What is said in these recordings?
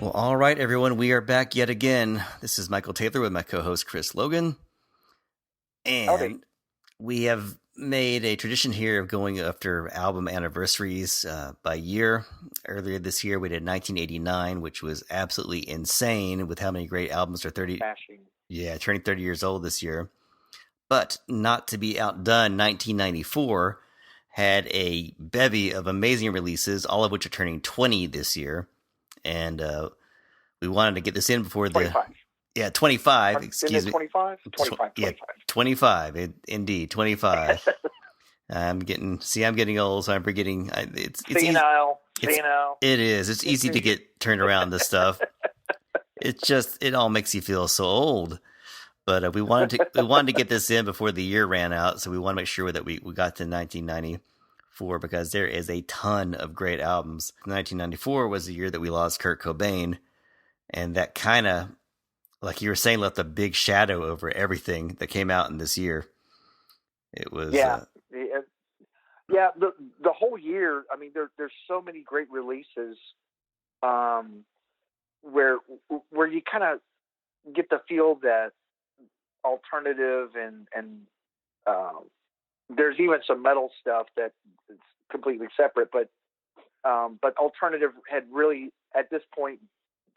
Well, all right, everyone, we are back yet again. This is Michael Taylor with my co-host Chris Logan, Howdy. and we have made a tradition here of going after album anniversaries by year. Earlier this year, we did 1989, which was absolutely insane with how many great albums are 30. Smashing. Yeah, turning 30 years old this year. But not to be outdone, 1994 had a bevy of amazing releases, all of which are turning 20 this year, and we wanted to get this in before the 25. 25. Isn't Excuse it me. 25? 25, Yeah, 25. 25. Indeed, 25. I'm getting old, so I'm forgetting. It's easy. Senile. It's it is. It's easy to get turned around. This stuff. It all makes you feel so old. But we wanted to get this in before the year ran out, so we want to make sure that we got to 1994 because there is a ton of great albums. 1994 was the year that we lost Kurt Cobain, and that kind of, like you were saying, left a big shadow over everything that came out in this year. It was yeah. The whole year. I mean, there's so many great releases, where you kind of get the feel that alternative and there's even some metal stuff that is completely separate, but alternative had really at this point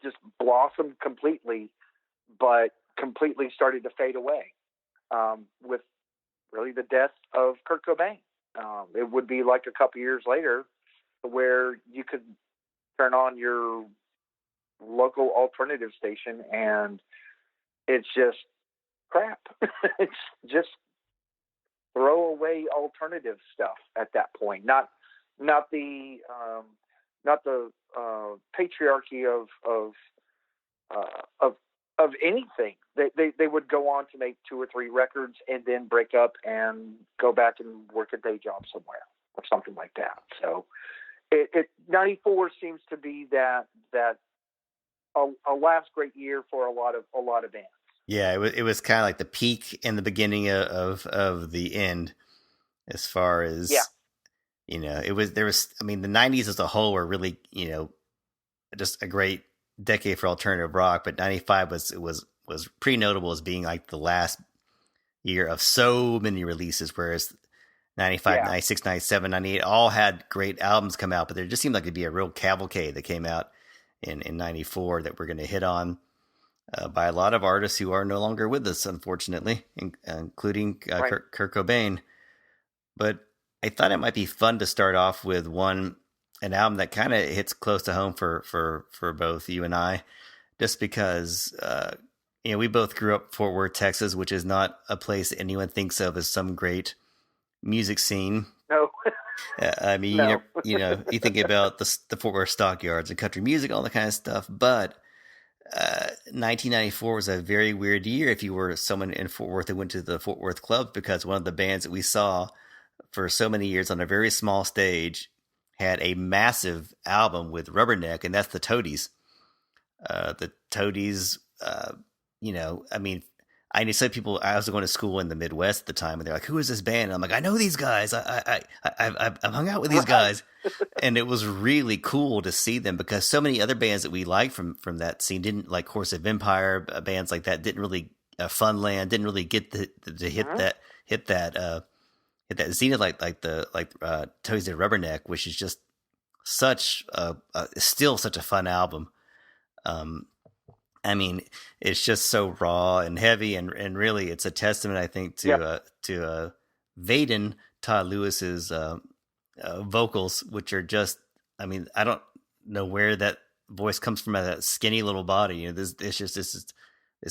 just blossomed completely, but completely started to fade away with really the death of Kurt Cobain. It would be like a couple years later where you could turn on your local alternative station and it's just crap. It's just throwaway alternative stuff at that point. Not the patriarchy of anything. They would go on to make 2 or 3 records and then break up and go back and work a day job somewhere or something like that. So it 94 seems to be that a last great year for a lot of bands. Yeah, it was kind of like the peak and the beginning of the end, as far as I mean, the 90s as a whole were really just a great decade for alternative rock, but 95 was pretty notable as being like the last year of so many releases, whereas 95, 96, 97, 98 all had great albums come out, but there just seemed like it'd be a real cavalcade that came out in 94 that we're going to hit on. By a lot of artists who are no longer with us, unfortunately, including Right. Kurt Cobain. But I thought it might be fun to start off with an album that kind of hits close to home for both you and I, just because we both grew up in Fort Worth, Texas, which is not a place anyone thinks of as some great music scene. No. I mean, no. you think about the Fort Worth stockyards and country music, all that kind of stuff, but 1994 was a very weird year if you were someone in Fort Worth that went to the Fort Worth club, because one of the bands that we saw for so many years on a very small stage had a massive album with Rubberneck, and that's the Toadies. The Toadies, I mean, I knew some people. I was going to school in the Midwest at the time, and they're like, "Who is this band?" And I'm like, "I know these guys. I've hung out with these guys," and it was really cool to see them because so many other bands that we liked from that scene didn't, like Horse of Empire, bands like that didn't really Funland didn't really get to hit that zenith like Toadies did Rubberneck, which is just still such a fun album. I mean, it's just so raw and heavy, and really, it's a testament, I think, to Vaden, Todd Lewis's vocals, which are just, I mean, I don't know where that voice comes from, that skinny little body. This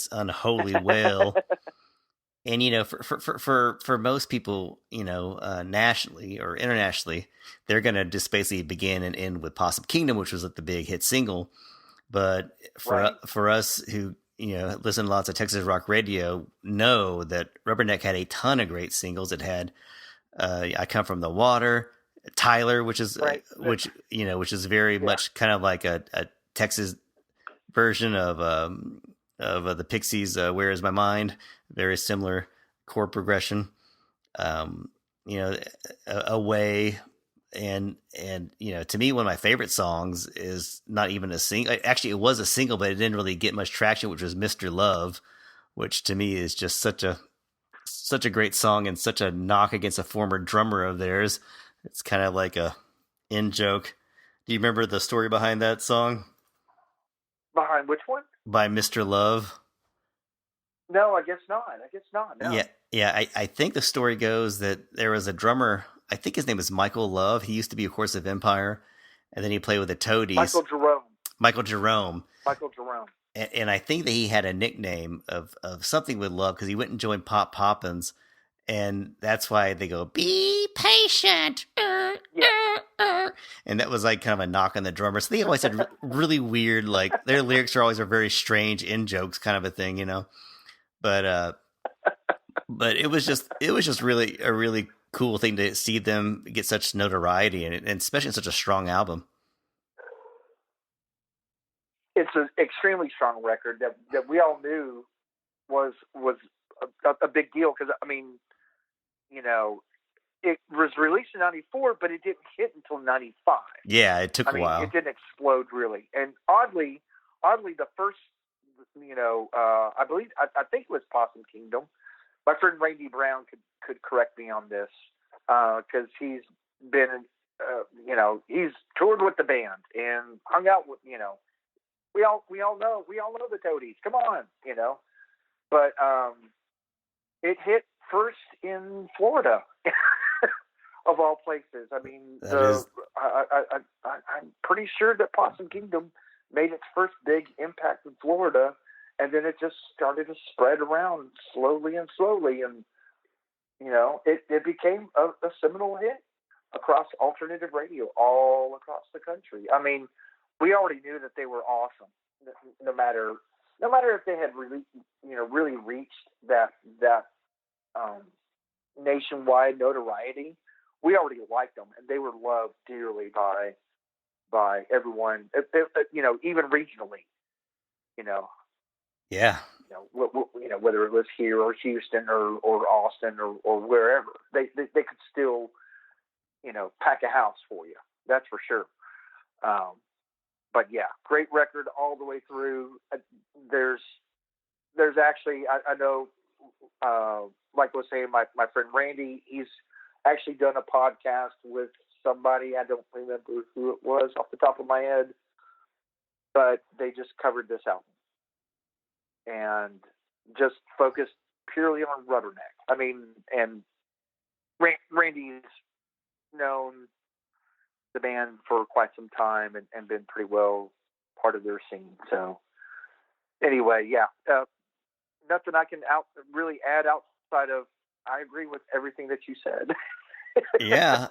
unholy wail. And for most people, nationally or internationally, they're gonna just basically begin and end with "Possum Kingdom," which was like the big hit single. But for us who listen to lots of Texas rock radio, know that Rubberneck had a ton of great singles. It had "I Come from the Water," Tyler, which is which is very much kind of like a Texas version of the Pixies' "Where Is My Mind." Very similar chord progression. Away, And to me, one of my favorite songs is not even a single. Actually, it was a single, but it didn't really get much traction, which was "Mr. Love," which to me is just such a great song and such a knock against a former drummer of theirs. It's kind of like a in joke. Do you remember the story behind that song? Behind which one? By Mr. Love. No, I guess not. No. Yeah. I think the story goes that there was a drummer. I think his name was Michael Love. He used to be, of course, of Empire, and then he played with the Toadies. Michael Jerome. And I think that he had a nickname of something with love because he went and joined Pop Poppins, and that's why they go, "Be patient." And that was like kind of a knock on the drummer. So they always had really weird, like their lyrics are very strange in jokes, kind of a thing, But it was just really a really cool thing to see them get such notoriety and especially in such a strong album. It's an extremely strong record that we all knew was a big deal because it was released in '94, but it didn't hit until '95. Yeah, it took a while. It didn't explode really, and oddly, the first, I think it was Possum Kingdom. My friend Randy Brown could correct me on this because he's been, he's toured with the band and hung out with, we all know the Toadies. Come on, but it hit first in Florida, of all places. I mean, I'm pretty sure that Possum Kingdom made its first big impact in Florida, and then it just started to spread around slowly, and it became a seminal hit across alternative radio all across the country. I mean, we already knew that they were awesome, no matter if they had really reached that nationwide notoriety. We already liked them, and they were loved dearly by everyone. Even regionally. Yeah. Whether it was here or Houston or Austin or wherever, they could still, pack a house for you. That's for sure. But yeah, great record all the way through. There's actually, I know, like I was saying, my friend Randy, he's actually done a podcast with somebody. I don't remember who it was off the top of my head, but they just covered this album and just focused purely on Rubberneck. I mean, and Randy's known the band for quite some time and been pretty well part of their scene. So anyway, yeah, nothing I can really add outside of, I agree with everything that you said. Yeah.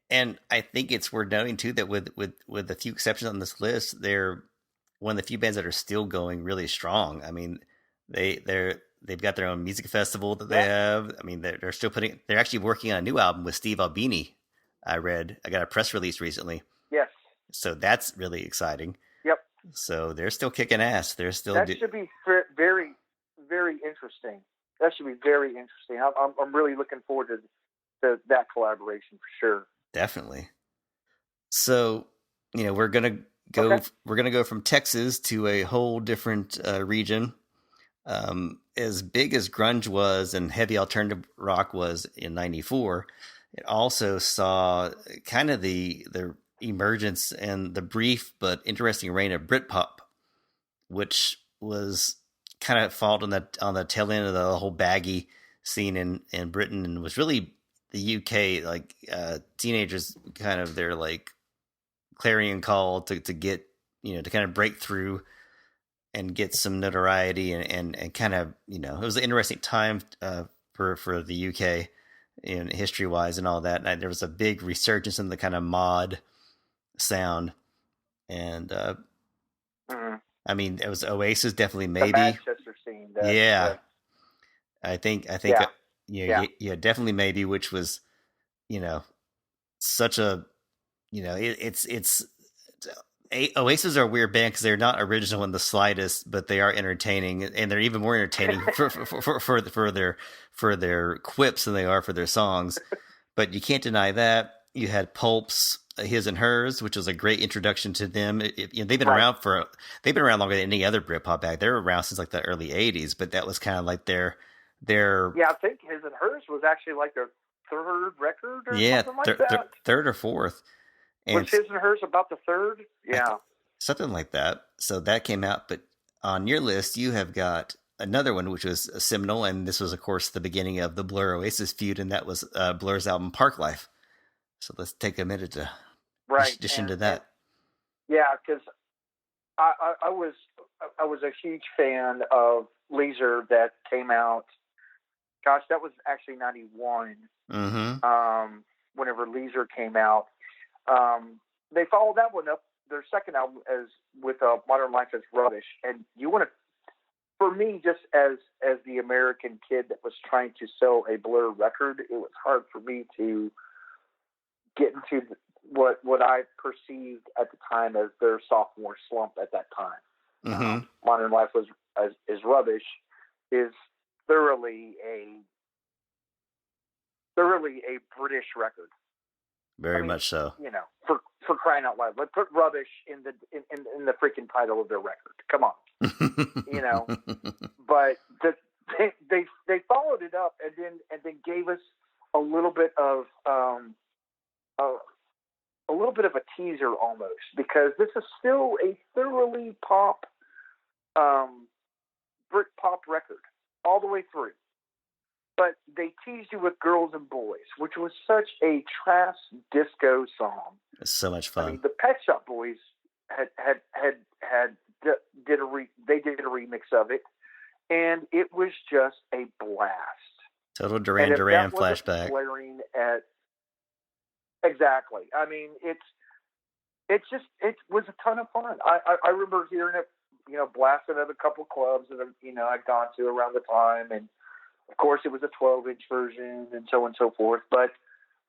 And I think it's worth noting too that with a few exceptions on this list, they're one of the few bands that are still going really strong. I mean, they've got their own music festival that they have. I mean, they're still they're actually working on a new album with Steve Albini. I got a press release recently. Yes. So that's really exciting. Yep. So they're still kicking ass. They're still. That should be very, very interesting. That should be very interesting. I'm really looking forward to that collaboration for sure. Definitely. So, we're gonna go. Okay. We're gonna go from Texas to a whole different region. As big as grunge was and heavy alternative rock was in '94, it also saw kind of the emergence and the brief but interesting reign of Britpop, which was kind of followed on the tail end of the whole baggy scene in Britain, and was really the UK, like teenagers kind of their like clarion call to get, to kind of break through and get some notoriety and kind of, it was an interesting time for the UK in history wise and all that. And there was a big resurgence in the kind of mod sound. And I mean, it was Oasis, definitely, maybe. The Manchester scene. Yeah. I think, yeah, definitely maybe, which was, such a, it's Oasis are a weird band because they're not original in the slightest, but they are entertaining, and they're even more entertaining for their quips than they are for their songs. But you can't deny that. you had Pulp's His and Hers, which was a great introduction to them. They've been Right. around they've been around longer than any other Britpop act. They were around since like the early '80s, but that was kind of like their Yeah, I think His and Hers was actually like their third record or yeah something like that. third or fourth, Was and His and Hers about the third? I Yeah. something like that. So that came out, but on your list you have got another one which was seminal, and this was of course the beginning of the Blur Oasis feud, and that was Blur's album Park Life. So let's take a minute to Right. dish into that. Yeah, because I was a huge fan of Leisure that came out. Gosh, that was actually '91. Mm-hmm. Whenever Leisure came out, they followed that one up. Their second album as with Modern Life is Rubbish, and you want to. For me, just as the American kid that was trying to sell a Blur record, it was hard for me to get into what I perceived at the time as their sophomore slump at that time. Mm-hmm. Modern Life is Rubbish is thoroughly a British record. Very much so. You know, for crying out loud, let's put Rubbish in the freaking title of their record. Come on, you know. But they followed it up and then gave us a little bit of a teaser almost, because this is still a thoroughly pop, Britpop record all the way through. But they teased you with Girls and Boys, which was such a trash disco song. It's so much fun. I mean, the Pet Shop Boys did a remix of it, and it was just a blast. Total Duran Duran flashback. Blaring at exactly. I mean, it was a ton of fun. I remember hearing it, you know, blasted at a couple clubs that I'd gone to around the time, and of course, it was a 12-inch version, and so on and so forth. But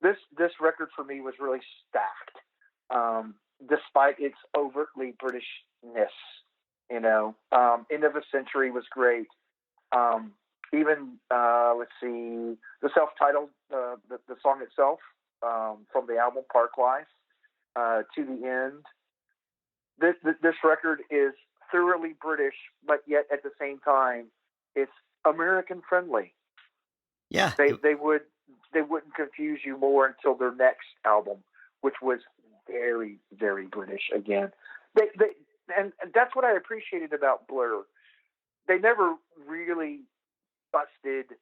this record for me was really stacked, despite its overtly Britishness. You know, End of a Century was great. Even let's see, the self-titled, the song itself from the album Park Life, To the End. This record is thoroughly British, but yet at the same time, it's American friendly. Yeah, they wouldn't confuse you more until their next album, which was very, very British again. And that's what I appreciated about Blur. They never really busted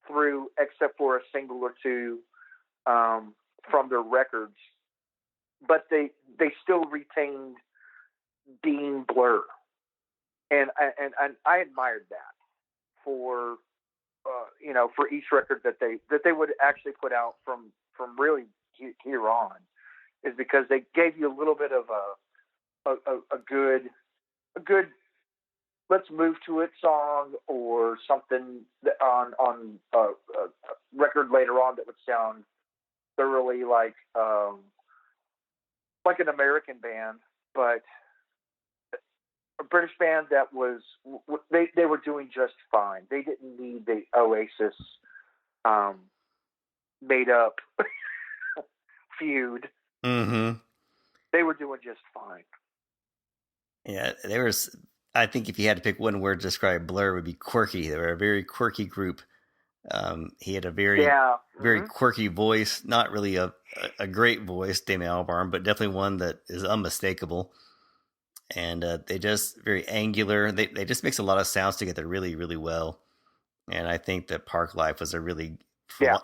through except for a single or two from their records, but they still retained being Blur, and I admired that for for each record that they would actually put out from really here on, is because they gave you a little bit of a good let's move to it song, or something on a record later on that would sound thoroughly like an American band, but a British band that was they were doing just fine. They didn't need the Oasis made up feud. Mm-hmm. They were doing just fine. Yeah, there was. I think if you had to pick one word to describe Blur, it would be quirky. They were a very quirky group. He had a very quirky voice. Not really a great voice, Damon Albarn, but definitely one that is unmistakable. And they just very angular. They just mix a lot of sounds together really, really well. And I think that Park Life was it was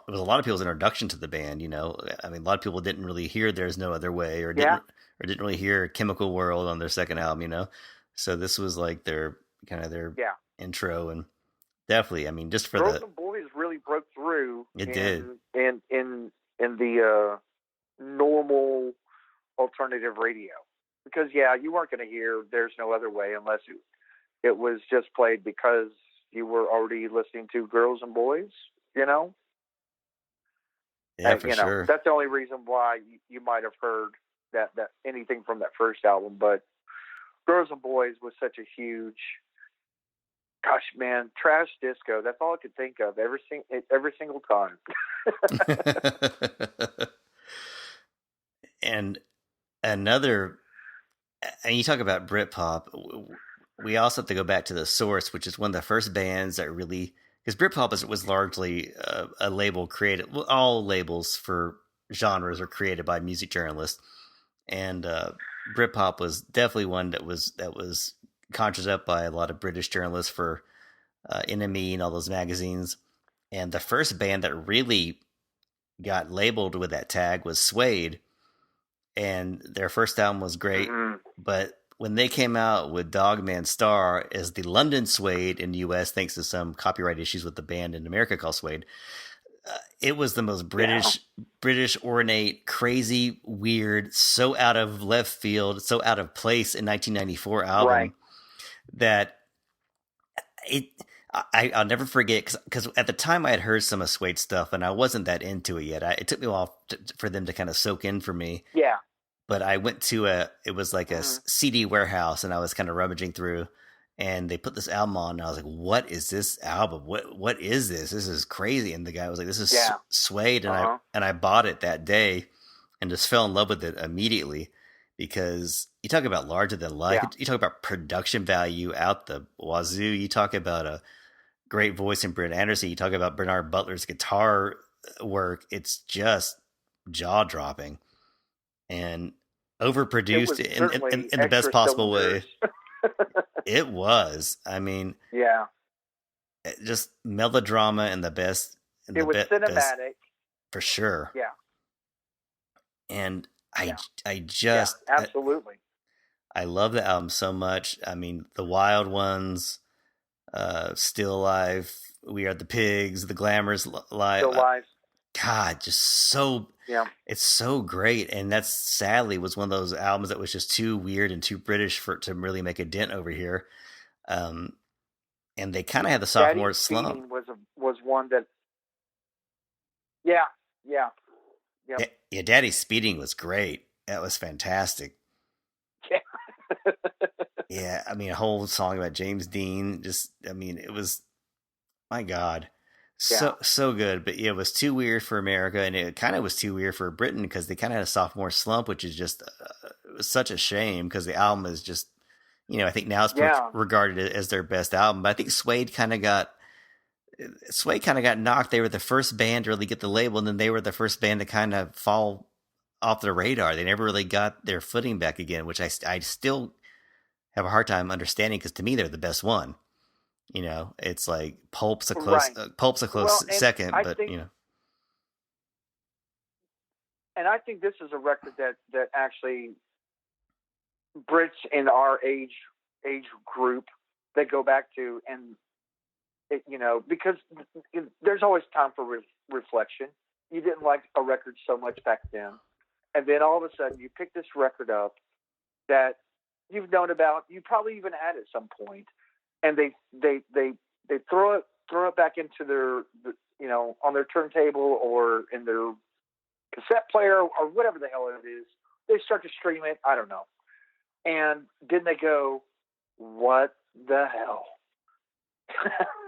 a lot of people's introduction to the band. You know, I mean, a lot of people didn't really hear "There's No Other Way" or didn't really hear "Chemical World" on their second album. You know, so this was like their intro, and definitely, I mean, just for Girls and Boys really broke through. It did in the normal alternative radio. Because you weren't going to hear "There's No Other Way" unless it was just played because you were already listening to Girls and Boys, you know. Yeah, for sure. That's the only reason why you might have heard that anything from that first album. But Girls and Boys was such a huge, gosh, man, trash disco. That's all I could think of every single time. And another, and you talk about Britpop, we also have to go back to the Source, which is one of the first bands that really, because Britpop was largely a label created. Well, all labels for genres are created by music journalists, and Britpop was definitely one that was conjured up by a lot of British journalists for NME and all those magazines. And the first band that really got labeled with that tag was Suede, and their first album was great, Mm-hmm. but when they came out with Dogman Star as the London Suede in the US, thanks to some copyright issues with the band in America called Suede, it was the most British ornate, crazy, weird, so out of left field, so out of place in 1994 album Right. that I'll never forget, because at the time I had heard some of Suede stuff and I wasn't that into it yet. It took me a while for them to kind of soak in for me. Yeah. But I went to it was like a Mm-hmm. CD warehouse, and I was kind of rummaging through, and they put this album on, and I was like, what is this album? What is this? This is crazy. And the guy was like, this is Suede. And I bought it that day and just fell in love with it immediately, because you talk about larger than life. Yeah. You talk about production value out the wazoo. You talk about a great voice in Brent Anderson. You talk about Bernard Butler's guitar work. It's just jaw dropping and overproduced in the best possible way. It was. I mean, yeah, just melodrama in the best. It was cinematic. Best, for sure. Yeah. And I just absolutely. I love the album so much. I mean, the Wild Ones, Still Alive, We Are the Pigs, The Glamorous Live. Still Alive. God, just so. Yeah. It's so great, and that's sadly was one of those albums that was just too weird and too British for it to really make a dent over here. And they kind of had the sophomore slump. Was one that, yeah. Daddy Speeding was great. That was fantastic. Yeah. Yeah, I mean, a whole song about James Dean. It was, my God. So good, but it was too weird for America, and it kind of was too weird for Britain, because they kind of had a sophomore slump, which is just such a shame, because the album is just, I think now it's regarded as their best album. But I think Suede kind of got knocked. They were the first band to really get the label, and then they were the first band to kind of fall off the radar. They never really got their footing back again, which I still have a hard time understanding, because to me they're the best one. It's like Pulp's a close second, but And I think this is a record that actually Brits in our age group, they go back to, and because there's always time for reflection. You didn't like a record so much back then, and then all of a sudden you pick this record up that you've known about, you probably even had at some point. And they throw it back into their on their turntable or in their cassette player or whatever the hell it is. They start to stream it. I don't know. And then they go, "What the hell?"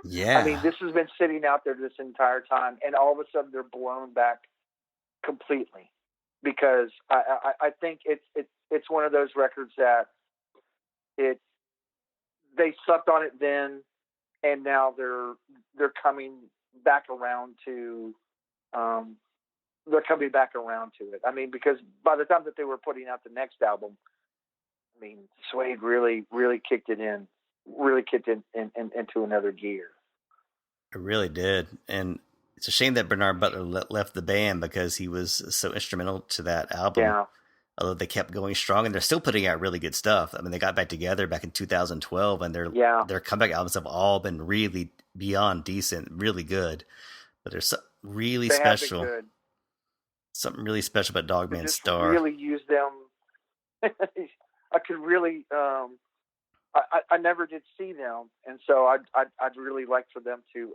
Yeah. I mean, this has been sitting out there this entire time, and all of a sudden they're blown back completely, because I think it's one of those records that they sucked on it then, and now they're coming back around to it. I mean, because by the time that they were putting out the next album, I mean, Suede really kicked it in, into another gear. It really did, and it's a shame that Bernard Butler left the band, because he was so instrumental to that album. Yeah. Although they kept going strong, and they're still putting out really good stuff. I mean, they got back together back in 2012, and their comeback albums have all been really beyond decent, really good. But there's something really special. Something really special about Dogman Star. Really use them. I could really. I never did see them, and so I'd really like for them to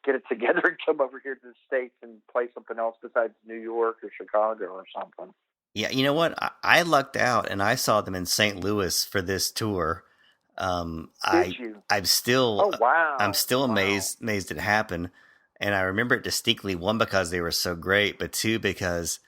get it together and come over here to the States and play something else besides New York or Chicago or something. Yeah, you know what? I lucked out, and I saw them in St. Louis for this tour. Did you? I'm still. Oh wow! I'm still amazed it happened, and I remember it distinctly. One, because they were so great, but two, because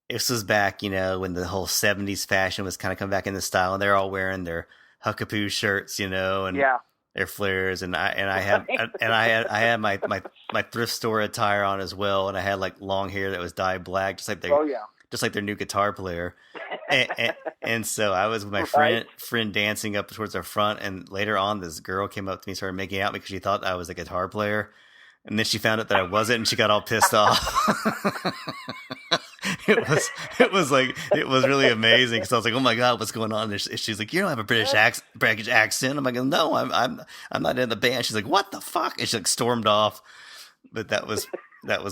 this was back, when the whole '70s fashion was kind of coming back into style, and they're all wearing their Huckapoo shirts, and Yeah. their flares, and I had my thrift store attire on as well, and I had like long hair that was dyed black, Oh yeah. just like their new guitar player, and so I was with my Right. friend dancing up towards the front, and later on, this girl came up to me, started making out because she thought I was a guitar player, and then she found out that I wasn't, and she got all pissed off. it was really amazing because I was like, oh my god, what's going on? And she's like, you don't have a British accent. I'm like, no, I'm not in the band. She's like, what the fuck? And she like stormed off. But that was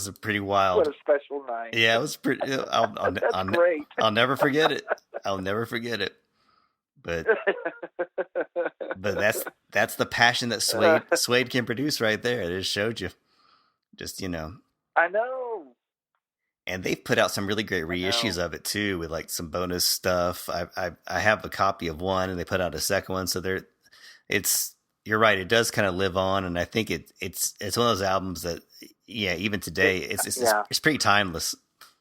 a pretty What wild. a special night. Yeah, it was pretty. That's great. I'll never forget it. I'll never forget it. But that's the passion that Suede can produce right there. It just showed you. Just I know. And they've put out some really great reissues of it too, with like some bonus stuff. I have a copy of one, and they put out a second one. So you're right. It does kind of live on, and I think it's one of those albums that, yeah, even today it's pretty timeless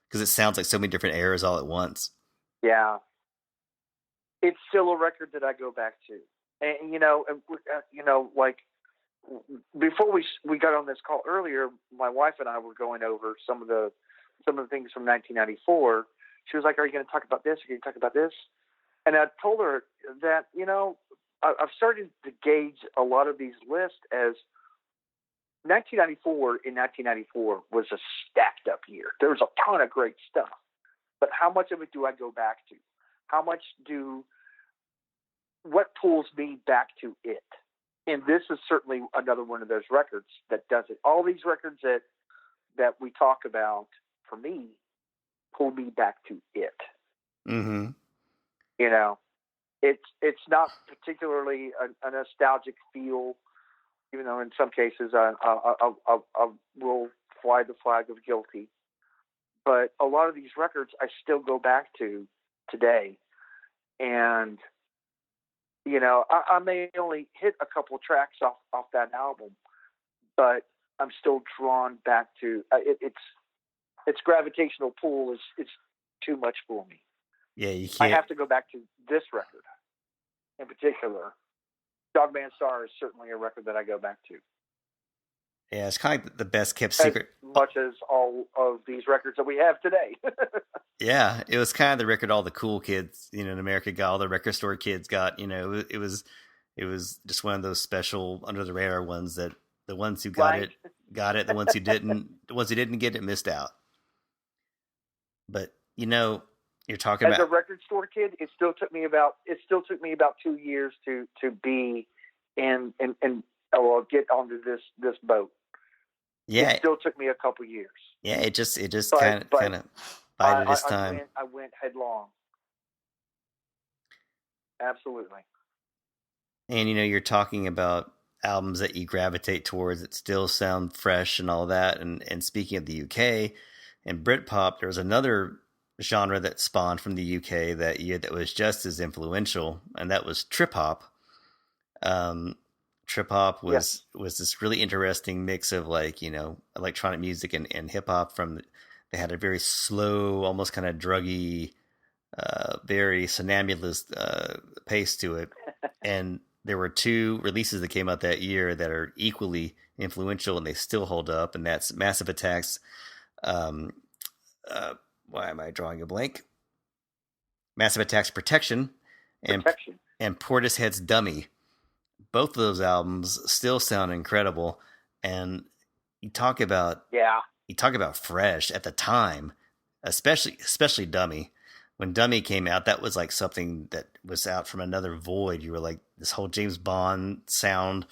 because it sounds like so many different eras all at once. Yeah, it's still a record that I go back to, and like before we got on this call earlier, my wife and I were going over some of the things from 1994. She was like, "Are you going to talk about this? Are you going to talk about this?" And I told her that I've started to gauge a lot of these lists as 1994. In 1994 was a stacked up year. There was a ton of great stuff, but how much of it do I go back to? What pulls me back to it? And this is certainly another one of those records that does it. All these records that we talk about, for me, pull me back to it. Mm-hmm. It's not particularly a nostalgic feel, even though in some cases I will fly the flag of guilty. But a lot of these records I still go back to today, and I may only hit a couple of tracks off that album, but I'm still drawn back to its gravitational pull is too much for me. Yeah, you can't. I have to go back to this record in particular. Dogman Star is certainly a record that I go back to. Yeah, it's kind of like the best kept secret. As much as all of these records that we have today. Yeah, it was kind of the record all the cool kids, in America got, all the record store kids got. It was just one of those special under the radar ones that the ones who got it got it. The ones who didn't get it missed out. But you're talking as about a record store kid, it still took me about 2 years to be in get onto this boat. Yeah, it still took me a couple years. Yeah, it just kind of bided its time. I went headlong. Absolutely. And you're talking about albums that you gravitate towards that still sound fresh and all that. And speaking of the UK and Britpop, there was another genre that spawned from the UK that year that was just as influential, and that was trip hop. Trip hop was this really interesting mix of electronic music and hip hop. They had a very slow, almost kind of druggy, very somnambulist pace to it, and there were two releases that came out that year that are equally influential, and they still hold up, and that's Massive Attack's why am I drawing a blank? Massive Attack's Protection and Portishead's Dummy. Both of those albums still sound incredible, and you talk about fresh at the time, especially Dummy. When Dummy came out, that was like something that was out from another void. You were like, this whole James Bond sound,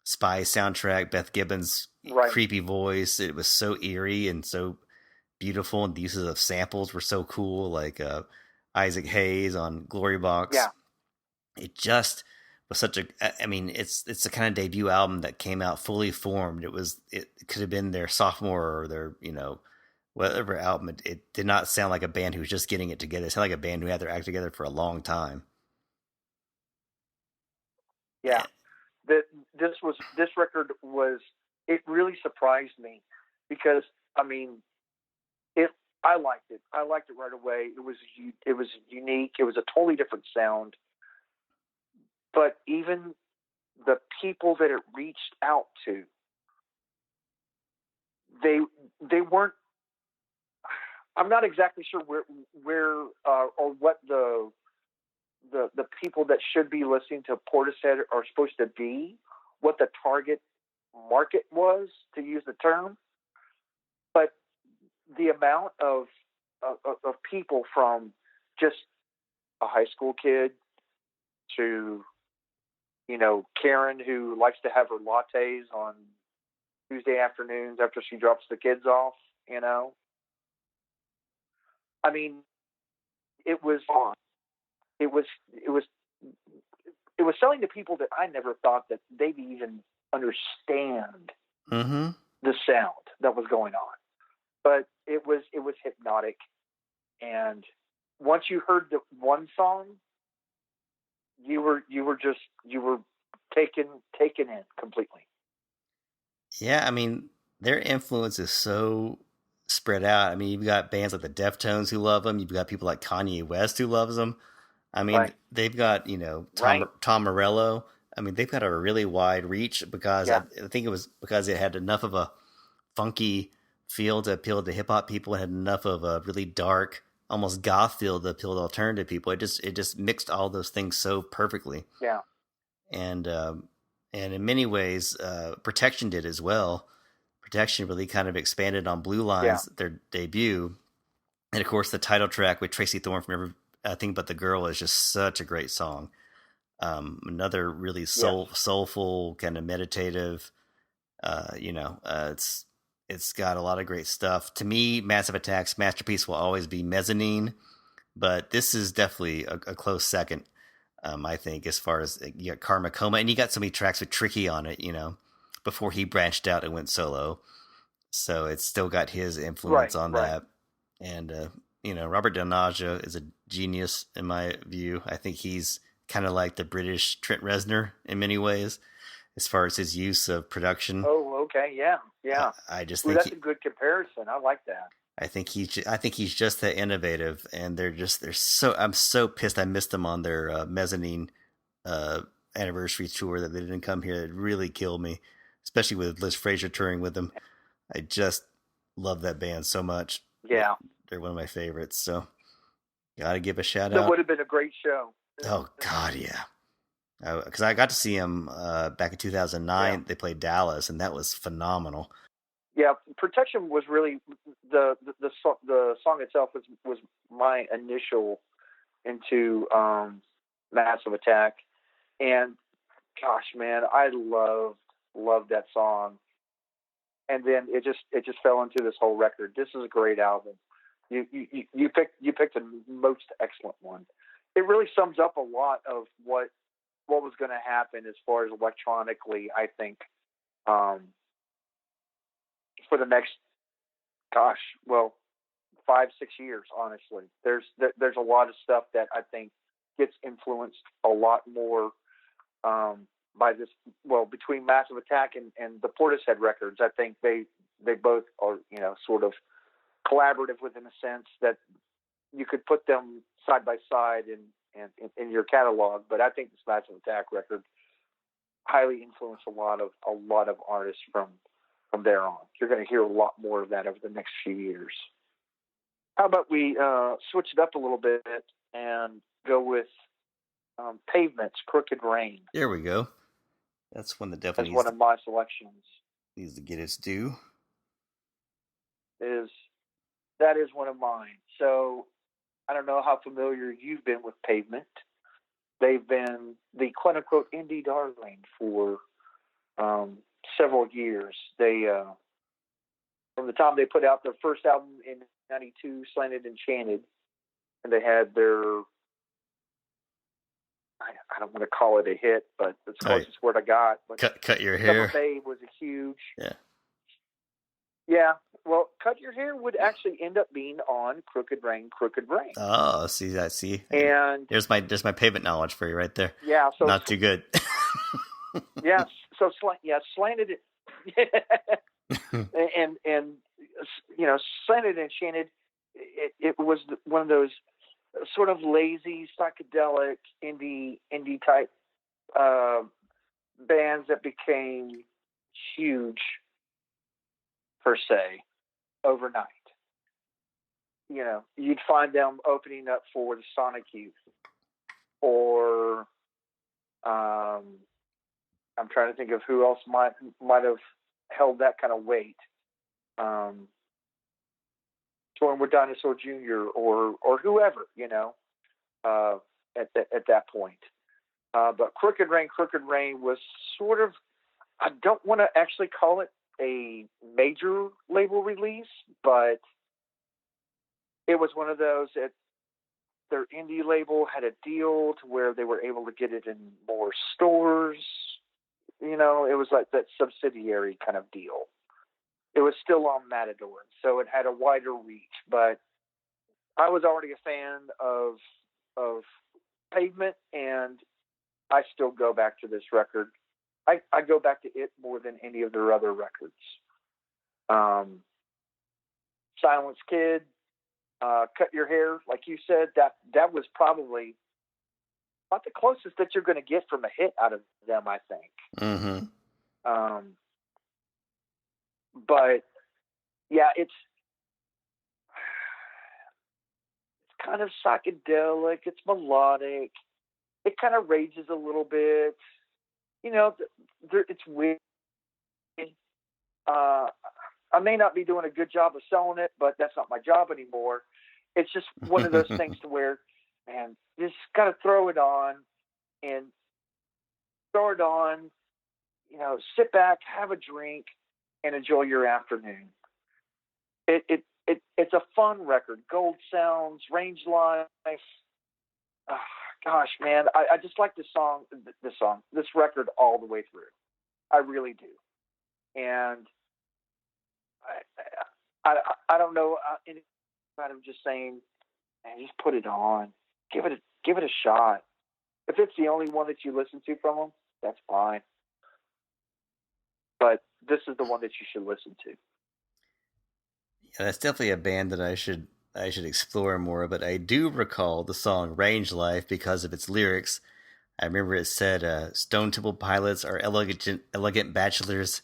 spy soundtrack, Beth Gibbons' creepy voice. It was so eerie and so beautiful, and the uses of samples were so cool, like Isaac Hayes on Glory Box. Yeah. It just was such it's the kind of debut album that came out fully formed. It could have been their sophomore or their, whatever album. It did not sound like a band who was just getting it together. It sounded like a band who had their act together for a long time. Yeah. This record it really surprised me because, I liked it. I liked it right away. It was unique. It was a totally different sound. But even the people that it reached out to, they they weren't. I'm not exactly sure where or what the people that should be listening to Portishead are supposed to be, what the target market was, to use the term. But the amount of people, from just a high school kid to, Karen, who likes to have her lattes on Tuesday afternoons after she drops the kids off, I mean, it was on. It was it was it was selling to people that I never thought that they'd even understand Mm-hmm. the sound that was going on. But it was hypnotic, and once you heard the one song, you were taken in completely. Yeah, I mean, their influence is so spread out. I mean, you've got bands like the Deftones who love them. You've got people like Kanye West who loves them. I mean, Right. they've got Right. Tom Morello. I mean, they've got a really wide reach because Yeah. I think it was because it had enough of a funky feel to appeal to hip hop people, and had enough of a really dark, almost goth feel to appeal to alternative people. It just mixed all those things so perfectly. Yeah. And in many ways, Protection did as well. Protection really kind of expanded on Blue Lines, their debut, and of course the title track with Tracy Thorn from Everything But the Girl is just such a great song. Another really soulful, kind of meditative. It's got a lot of great stuff. To me, Massive Attack's masterpiece will always be Mezzanine, but this is definitely a close second. I think, as far as you got Karma Coma, and you got so many tracks with Tricky on it, before he branched out and went solo. So it's still got his influence on that. And, Robert Del Naja is a genius in my view. I think he's kind of like the British Trent Reznor in many ways, as far as his use of production. Oh, okay. Yeah. Yeah. I just Ooh, think that's a good comparison. I like that. I think he's just that innovative, and I'm so pissed I missed them on their Mezzanine anniversary tour, that they didn't come here. It really killed me, especially with Liz Fraser touring with them. I just love that band so much. Yeah, they're one of my favorites. So gotta give a shout that out. would have been a great show. Oh God, yeah. Because I got to see them back in 2009. Yeah. They played Dallas, and that was phenomenal. Yeah, Protection was really the song itself was my initial into Massive Attack, and gosh, man, I loved that song. And then it just fell into this whole record. This is a great album. You picked the most excellent one. It really sums up a lot of what was going to happen as far as electronically, I think, for the next, 5-6 years. Honestly, there's a lot of stuff that I think gets influenced a lot more by this. Well, between Massive Attack and the Portishead records, I think they both are sort of collaborative within a sense that you could put them side by side in your catalog. But I think this Massive Attack record highly influenced a lot of artists from there on. You're going to hear a lot more of that over the next few years. How about we switch it up a little bit and go with Pavement's Crooked Rain? There we go. That's one that definitely one of my selections. Needs to get its due. That is one of mine. So I don't know how familiar you've been with Pavement. They've been the quote unquote indie darling for several years. They from the time they put out their first album in '92, Slanted Enchanted, and they had their, I don't want to call it a hit, but it's the closest word I got. But Cut Your Hair. Summer Babe was a huge. Yeah. Yeah. Well, Cut Your Hair would actually end up being on Crooked Rain, Crooked Rain. Oh, see that? See, and there's my Pavement knowledge for you right there. Yeah. So not too good. Yeah. So Slanted. and Slanted Enchanted it was one of those sort of lazy psychedelic indie type uh, bands that became huge per se overnight. You know, you'd find them opening up for the Sonic Youth, or I'm trying to think of who else might have held that kind of weight. Touring with Dinosaur Jr. or whoever, you know, at that point. But Crooked Rain was sort of, I don't want to actually call it a major label release, but it was one of those that their indie label had a deal to where they were able to get it in more stores. You know, it was like that subsidiary kind of deal. It was still on Matador, so it had a wider reach. But I was already a fan of Pavement, and I still go back to this record. I go back to it more than any of their other records. Silence Kid, Cut Your Hair, like you said, that was probably about the closest that you're going to get from a hit out of them, I think. Mm-hmm. But yeah, it's kind of psychedelic. It's melodic. It kind of rages a little bit. You know, it's weird. I may not be doing a good job of selling it, but that's not my job anymore. It's just one of those things to where, man, you just got to throw it on and start on, you know, sit back, have a drink, and enjoy your afternoon. It's a fun record. Gold Sounds, Range Life. Oh, gosh, man, I just like this record all the way through. I really do. And I don't know any kind of just saying, man, just put it on, give it a shot. If it's the only one that you listen to from them, that's fine. But this is the one that you should listen to. Yeah, that's definitely a band that I should explore more. But I do recall the song "Range Life" because of its lyrics. I remember it said, "Stone Temple Pilots are elegant bachelors,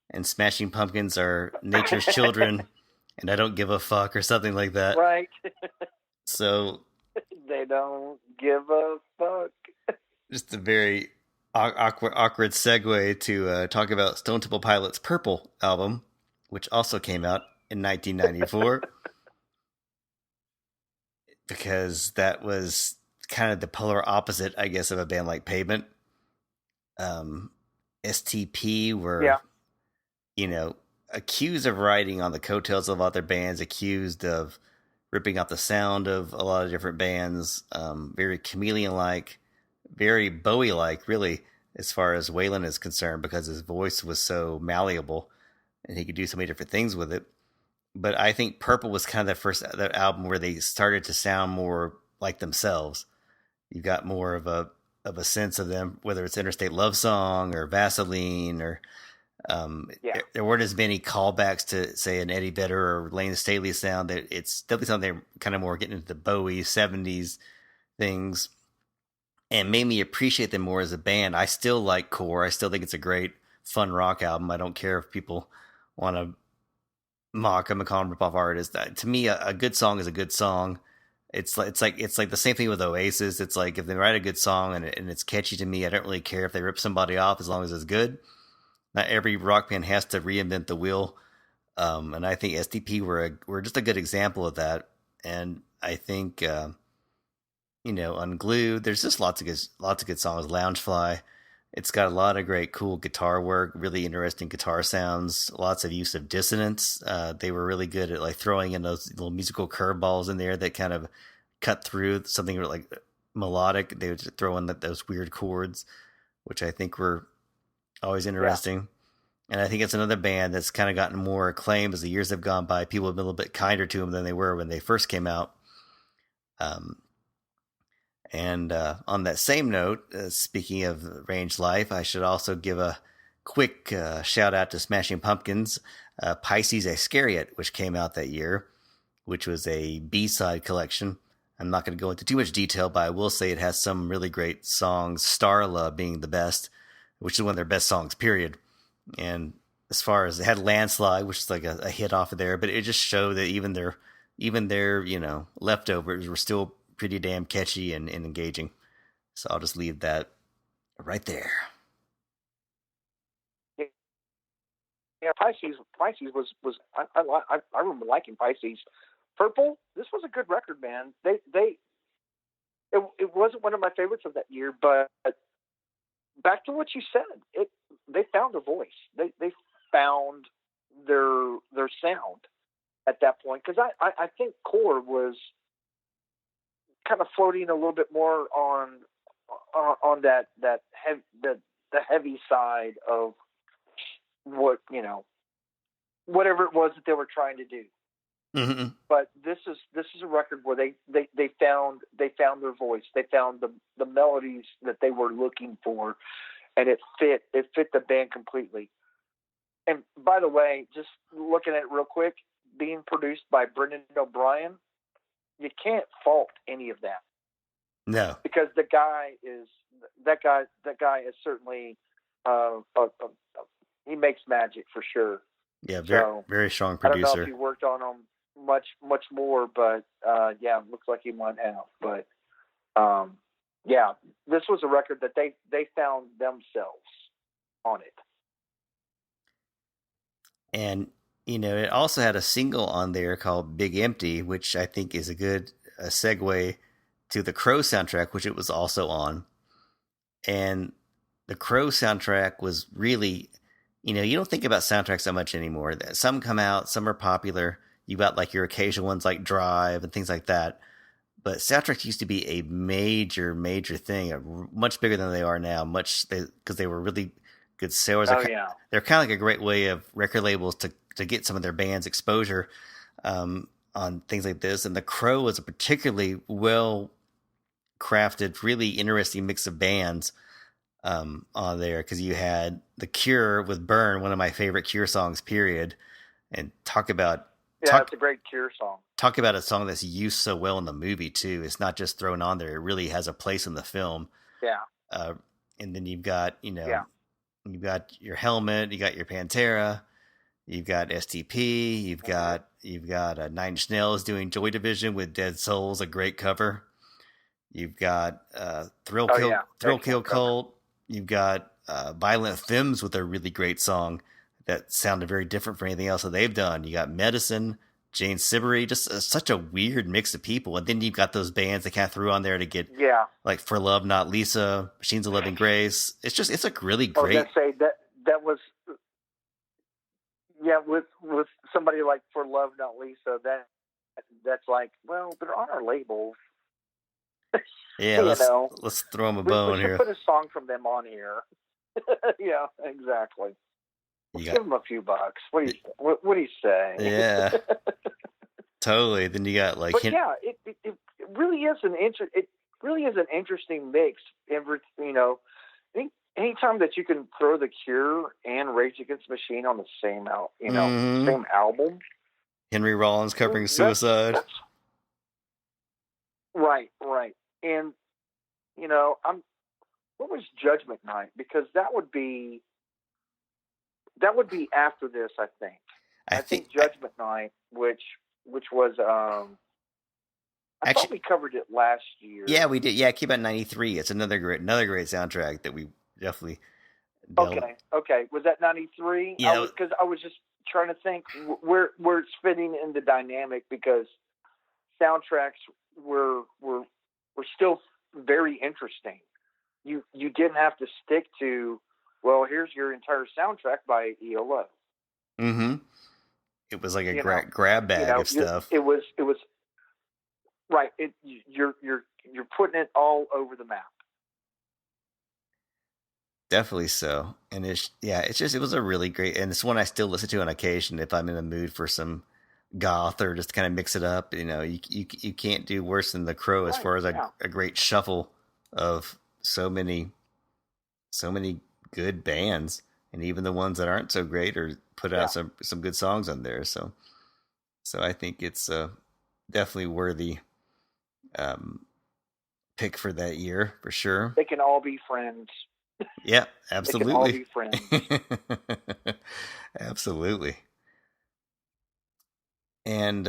and Smashing Pumpkins are nature's children, and I don't give a fuck," or something like that. Right. So they don't give a fuck. Just a very awkward segue to talk about Stone Temple Pilots' Purple album, which also came out in 1994, because that was kind of the polar opposite, I guess, of a band like Pavement. STP were, you know, accused of riding on the coattails of other bands, accused of ripping off the sound of a lot of different bands, very chameleon-like, very Bowie-like, really, as far as Waylon is concerned, because his voice was so malleable and he could do so many different things with it. But I think Purple was kind of that album where they started to sound more like themselves. You got more of a sense of them, whether it's Interstate Love Song or Vaseline, or there weren't as many callbacks to, say, an Eddie Vedder or Lane Staley sound. That it's definitely something they're kind of more getting into the Bowie 70s things, and made me appreciate them more as a band. I still like Core. I still think it's a great, fun rock album. I don't care if people want to mock them and call them rip-off artists. To me, a good song is a good song. It's like the same thing with Oasis. It's like, if they write a good song and it's catchy to me, I don't really care if they rip somebody off as long as it's good. Not every rock band has to reinvent the wheel, and I think STP were just a good example of that. And I think Unglued. There's just lots of good songs. Loungefly. It's got a lot of great, cool guitar work, really interesting guitar sounds, lots of use of dissonance. They were really good at like throwing in those little musical curveballs in there that kind of cut through something like melodic. They would throw in those weird chords, which I think were always interesting. Yeah. And I think it's another band that's kind of gotten more acclaim as the years have gone by. People have been a little bit kinder to them than they were when they first came out. And on that same note, speaking of Range Life, I should also give a quick shout out to Smashing Pumpkins' Pisces Iscariot, which came out that year, which was a B-side collection. I'm not going to go into too much detail, but I will say it has some really great songs, Starla being the best, which is one of their best songs, period. And as far as it had Landslide, which is like a hit off of there, but it just showed that even their leftovers were still pretty damn catchy and engaging. So I'll just leave that right there. Yeah, Pisces I remember liking Pisces. Purple, this was a good record, man. It wasn't one of my favorites of that year, but back to what you said, they found a voice. They found their sound at that point, because I think Core was kind of floating a little bit more on that the heavy side of what whatever it was that they were trying to do. Mm-hmm. But this is a record where they found their voice. They found the melodies that they were looking for, and it fit the band completely. And by the way, just looking at it real quick, being produced by Brendan O'Brien, you can't fault any of that. No, because that guy is certainly he makes magic for sure. Yeah, very strong producer. I don't know if he worked on them much more, but yeah, it looks like he might have. But yeah, this was a record that they found themselves on it. And it also had a single on there called Big Empty, which I think is a good segue to the Crow soundtrack, which it was also on. And the Crow soundtrack was really, you don't think about soundtracks so much anymore. Some come out, some are popular. You got like your occasional ones like Drive and things like that. But soundtracks used to be a major, major thing, much bigger than they are now, because they were really good sellers. They're kind of like a great way of record labels to get some of their bands exposure on things like this. And The Crow was a particularly well crafted, really interesting mix of bands on there, because you had The Cure with Burn, one of my favorite Cure songs, period. And it's a great Cure song. Talk about a song that's used so well in the movie too. It's not just thrown on there; it really has a place in the film. Yeah. And then you've got you've got your Helmet, you got your Pantera, you've got STP, you've got Nine Inch Nails doing Joy Division with Dead Souls, a great cover. You've got Thrill Kill Cult. You've got Violent Femmes with a really great song that sounded very different from anything else that they've done. You got Medicine, Jane Siberry, just such a weird mix of people. And then you've got those bands that kind of threw on there to get, like For Love Not Lisa, Machines of Loving Grace. It's a really great. I was gonna say that was, with somebody like For Love Not Lisa, that's like, well, they're on our label. Yeah, let's throw them a bone we here. Put a song from them on here. Yeah, exactly. Give them a few bucks. What do you say? Yeah, totally. Then you got like, but it really is an interesting mix. Anytime that you can throw The Cure and Rage Against the Machine on the same same album. Henry Rollins covering Suicide. Right. And what was Judgment Night? Because that would be after this, I think. I think Judgment Night, which was I thought we covered it last year. Yeah, we did. Yeah, Keep Out 93. It's another great soundtrack that we definitely Okay. Was that 93? Yeah. Because I was just trying to think where it's fitting in the dynamic, because soundtracks were still very interesting. You didn't have to stick to, well, here's your entire soundtrack by ELO. Mm-hmm. It was like a grab bag of stuff. It was right. You're putting it all over the map. Definitely so. And it was a really great, and it's one I still listen to on occasion if I'm in the mood for some goth or just kind of mix it up. You can't do worse than The Crow as far as a great shuffle of so many good bands, and even the ones that aren't so great or put out some good songs on there. So I think it's definitely worthy um, pick for that year for sure. They can all be friends. Yeah, They can all absolutely. be friends. Absolutely. And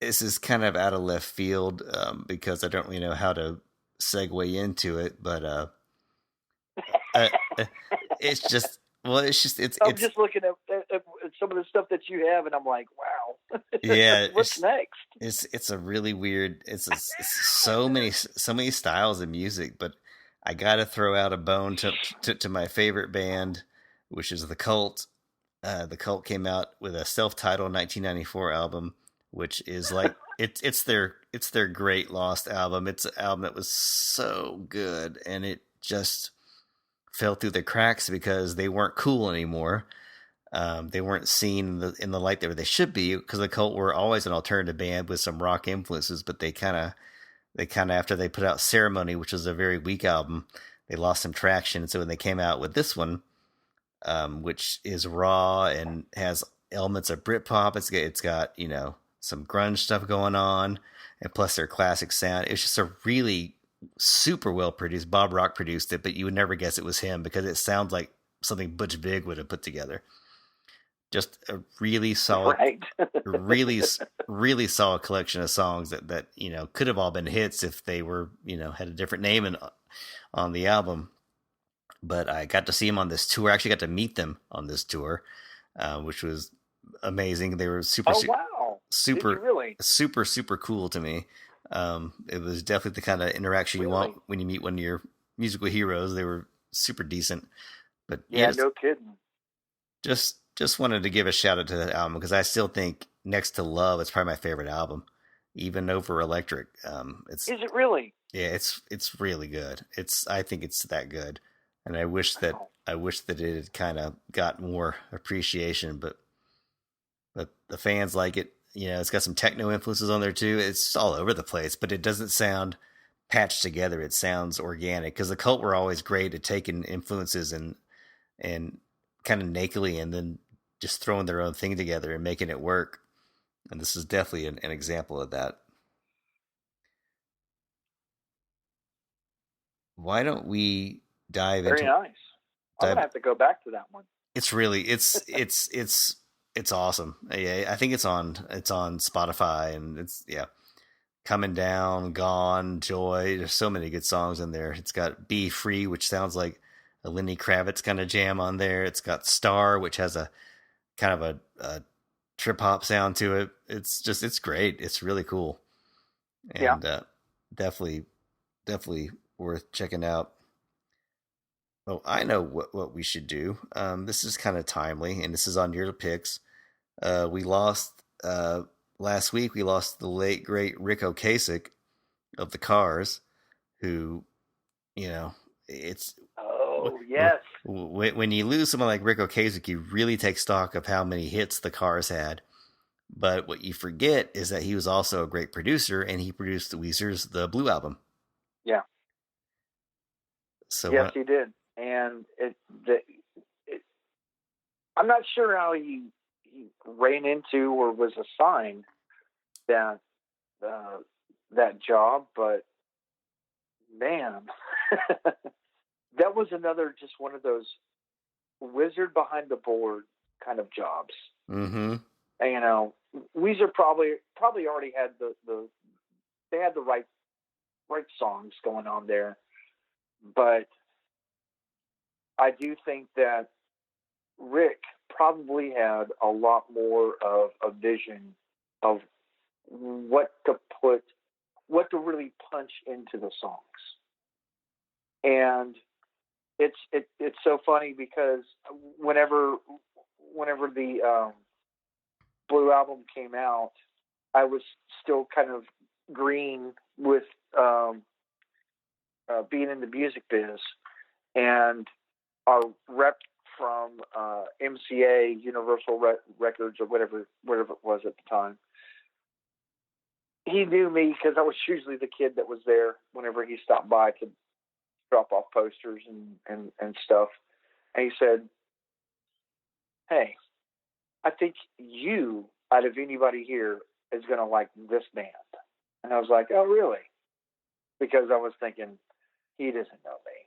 this is kind of out of left field because I don't really know how to segue into it, but uh, uh, it's just well, it's just I'm it's just looking at some of the stuff that you have, and I'm like, wow, yeah, what's next? it's a really weird. It's so many styles of music, but I got to throw out a bone to my favorite band, which is the Cult. The Cult came out with a self-titled 1994 album, which is like it's their great lost album. It's an album that was so good, and it just fell through the cracks because they weren't cool anymore. They weren't seen in the light that they should be because the Cult were always an alternative band with some rock influences, but they kind of after they put out Ceremony, which was a very weak album, they lost some traction. And so when they came out with this one, which is raw and has elements of Britpop. It's got you know some grunge stuff going on, and plus their classic sound. It's just a really super well produced. Bob Rock produced it, but you would never guess it was him because it sounds like something Butch Vig would have put together. Just a really solid, Right. really really solid collection of songs that you know could have all been hits if they were you know had a different name on the album. But I got to see them on this tour. I actually got to meet them on this tour, which was amazing. They were Oh wow! Did you super, really? super cool to me. It was definitely the kind of interaction you want Really? when you meet one of your musical heroes. They were super decent. But Yeah, yes, no kidding. just wanted to give a shout out to that album because I still think next to Love, it's probably my favorite album, even over Electric. It's Is it really? yeah, it's really good. It's I think it's that good, and Wow. I wish that it had kind of got more appreciation, but the fans like it. You know, it's got some techno influences on there too. It's all over the place, but it doesn't sound patched together. It sounds organic because the Cult were always great at taking influences and kind of nakedly and then just throwing their own thing together and making it work. And this is definitely an example of that. Why don't we dive Very into nice. I'm gonna dive have to go back to that one. It's really it's awesome. Yeah, I think it's on Spotify and it's yeah. Coming Down, Gone, Joy. There's so many good songs in there. It's got Be Free, which sounds like a Lenny Kravitz kind of jam on there. It's got Star, which has a kind of a trip hop sound to it. It's great. It's really cool Yeah. and definitely definitely worth checking out. Oh, I know what we should do. This is kind of timely, and this is on your picks. We lost last week. We lost the late great Rick Ocasek of the Cars, who you know it's Oh yes. when you lose someone like Rick Ocasek, you really take stock of how many hits the Cars had. But what you forget is that he was also a great producer, and he produced the Weezer's The Blue Album. Yeah. So Yes, what? he did. And it I'm not sure how he ran into or was assigned that uh, that job, but man, that was another just one of those wizard behind the board kind of jobs. Mm-hmm. And, you know, Weezer probably already had the they had the right songs going on there, but I do think that Rick probably had a lot more of a vision of what to put, what to really punch into the songs. And it's so funny because whenever the Blue album came out, I was still kind of green with being in the music biz, and our rep from MCA Universal Records or whatever it was at the time. He knew me because I was usually the kid that was there whenever he stopped by to drop off posters and stuff. And he said, "Hey, I think you, out of anybody here, is going to like this band. And I was like, oh, really? Because I was thinking, he doesn't know me.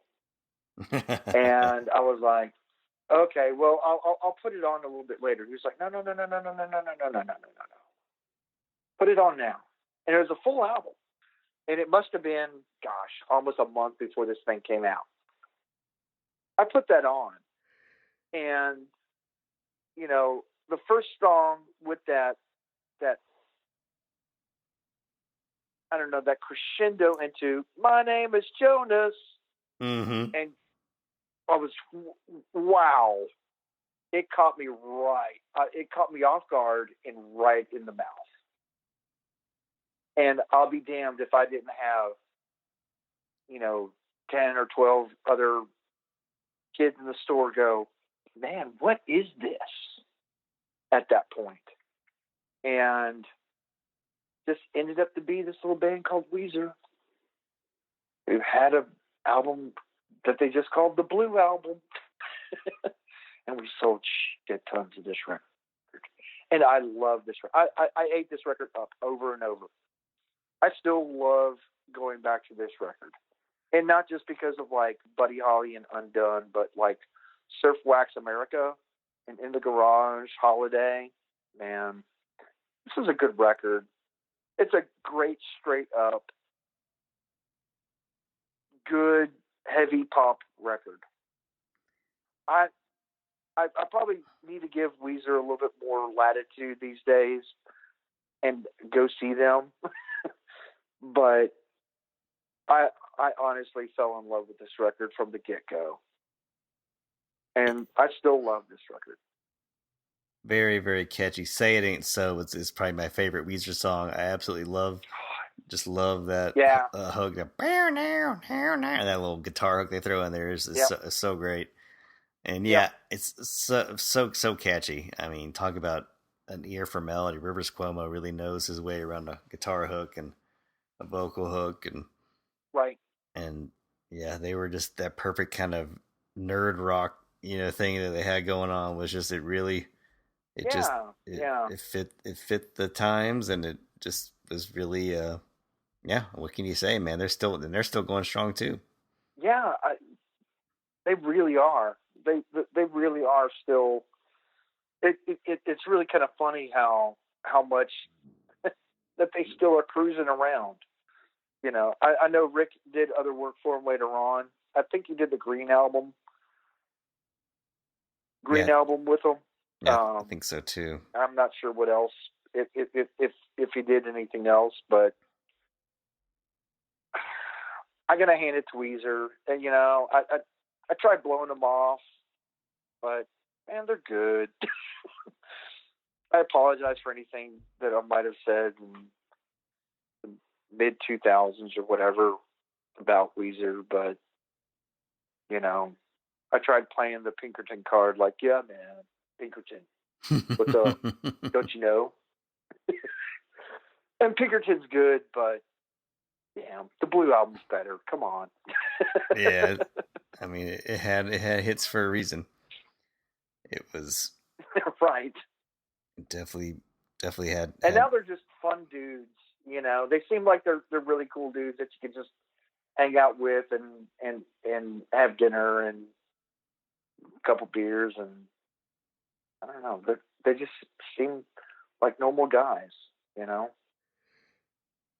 And I was like, okay, well, I'll put it on a little bit later. He was like, no. Put it on now. And it was a full album. And it must have been, gosh, almost a month before this thing came out. I put that on. And, you know, the first song with that I don't know, that crescendo into "My name is Jonas," mm-hmm. and I was, wow, it caught me right. It caught me off guard and right in the mouth. And I'll be damned if I didn't have, you know, 10 or 12 other kids in the store go, man, what is this? At that point. And just ended up to be this little band called Weezer, who had an album that they just called the Blue Album. And we sold shit tons of this record. And I love this record. I ate this record up over and over. I still love going back to this record. And not just because of like Buddy Holly and Undone, but like Surf Wax America and In the Garage, Holiday. Man, this is a good record. It's a great, straight up, good, heavy pop record. I probably need to give Weezer a little bit more latitude these days and go see them. But I honestly fell in love with this record from the get-go. And I still love this record. Very, very catchy. Say It Ain't So is probably my favorite Weezer song. I absolutely love that hook. That little guitar hook they throw in there is so great. And it's so catchy. I mean, talk about an ear for melody. Rivers Cuomo really knows his way around a guitar hook and a vocal hook, and right. And yeah, they were just that perfect kind of nerd rock, thing that they had going on. Was just it fit the times, and it just was really what can you say, man? They're still going strong too. Yeah, they really are. They really are still. It's really kind of funny how much that they still are cruising around. I know Rick did other work for him later on. I think he did the Green album with them. Yeah, I think so too. I'm not sure what else, if he did anything else, but I gotta hand it to Weezer. And I tried blowing them off, but man, they're good. I apologize for anything that I might have said in the mid 2000s or whatever about Weezer, but I tried playing the Pinkerton card, like, yeah, man, Pinkerton, what's up? Don't you know? And Pinkerton's good, but damn, the Blue Album's better. Come on. Yeah, I mean, it had hits for a reason. It was right. Definitely had. And now they're just fun dudes. They seem like they're really cool dudes that you can just hang out with and have dinner and a couple beers, and I don't know. They just seem like normal guys.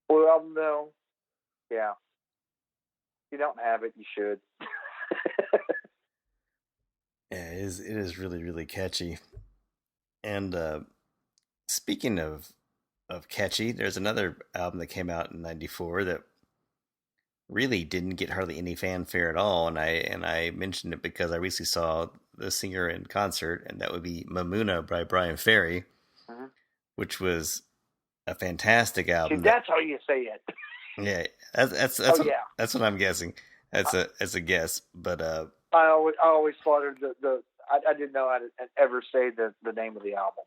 Well, no, yeah. If you don't have it, you should. Yeah, it is really, really catchy. And speaking of catchy, there's another album that came out in '94 that really didn't get hardly any fanfare at all, and I mentioned it because I recently saw the singer in concert, and that would be Mamuna by Brian Ferry, which was a fantastic album. See, that's how you say it. Yeah, that's what I'm guessing. That's a guess, but I always slaughtered I didn't know how to ever say the name of the album.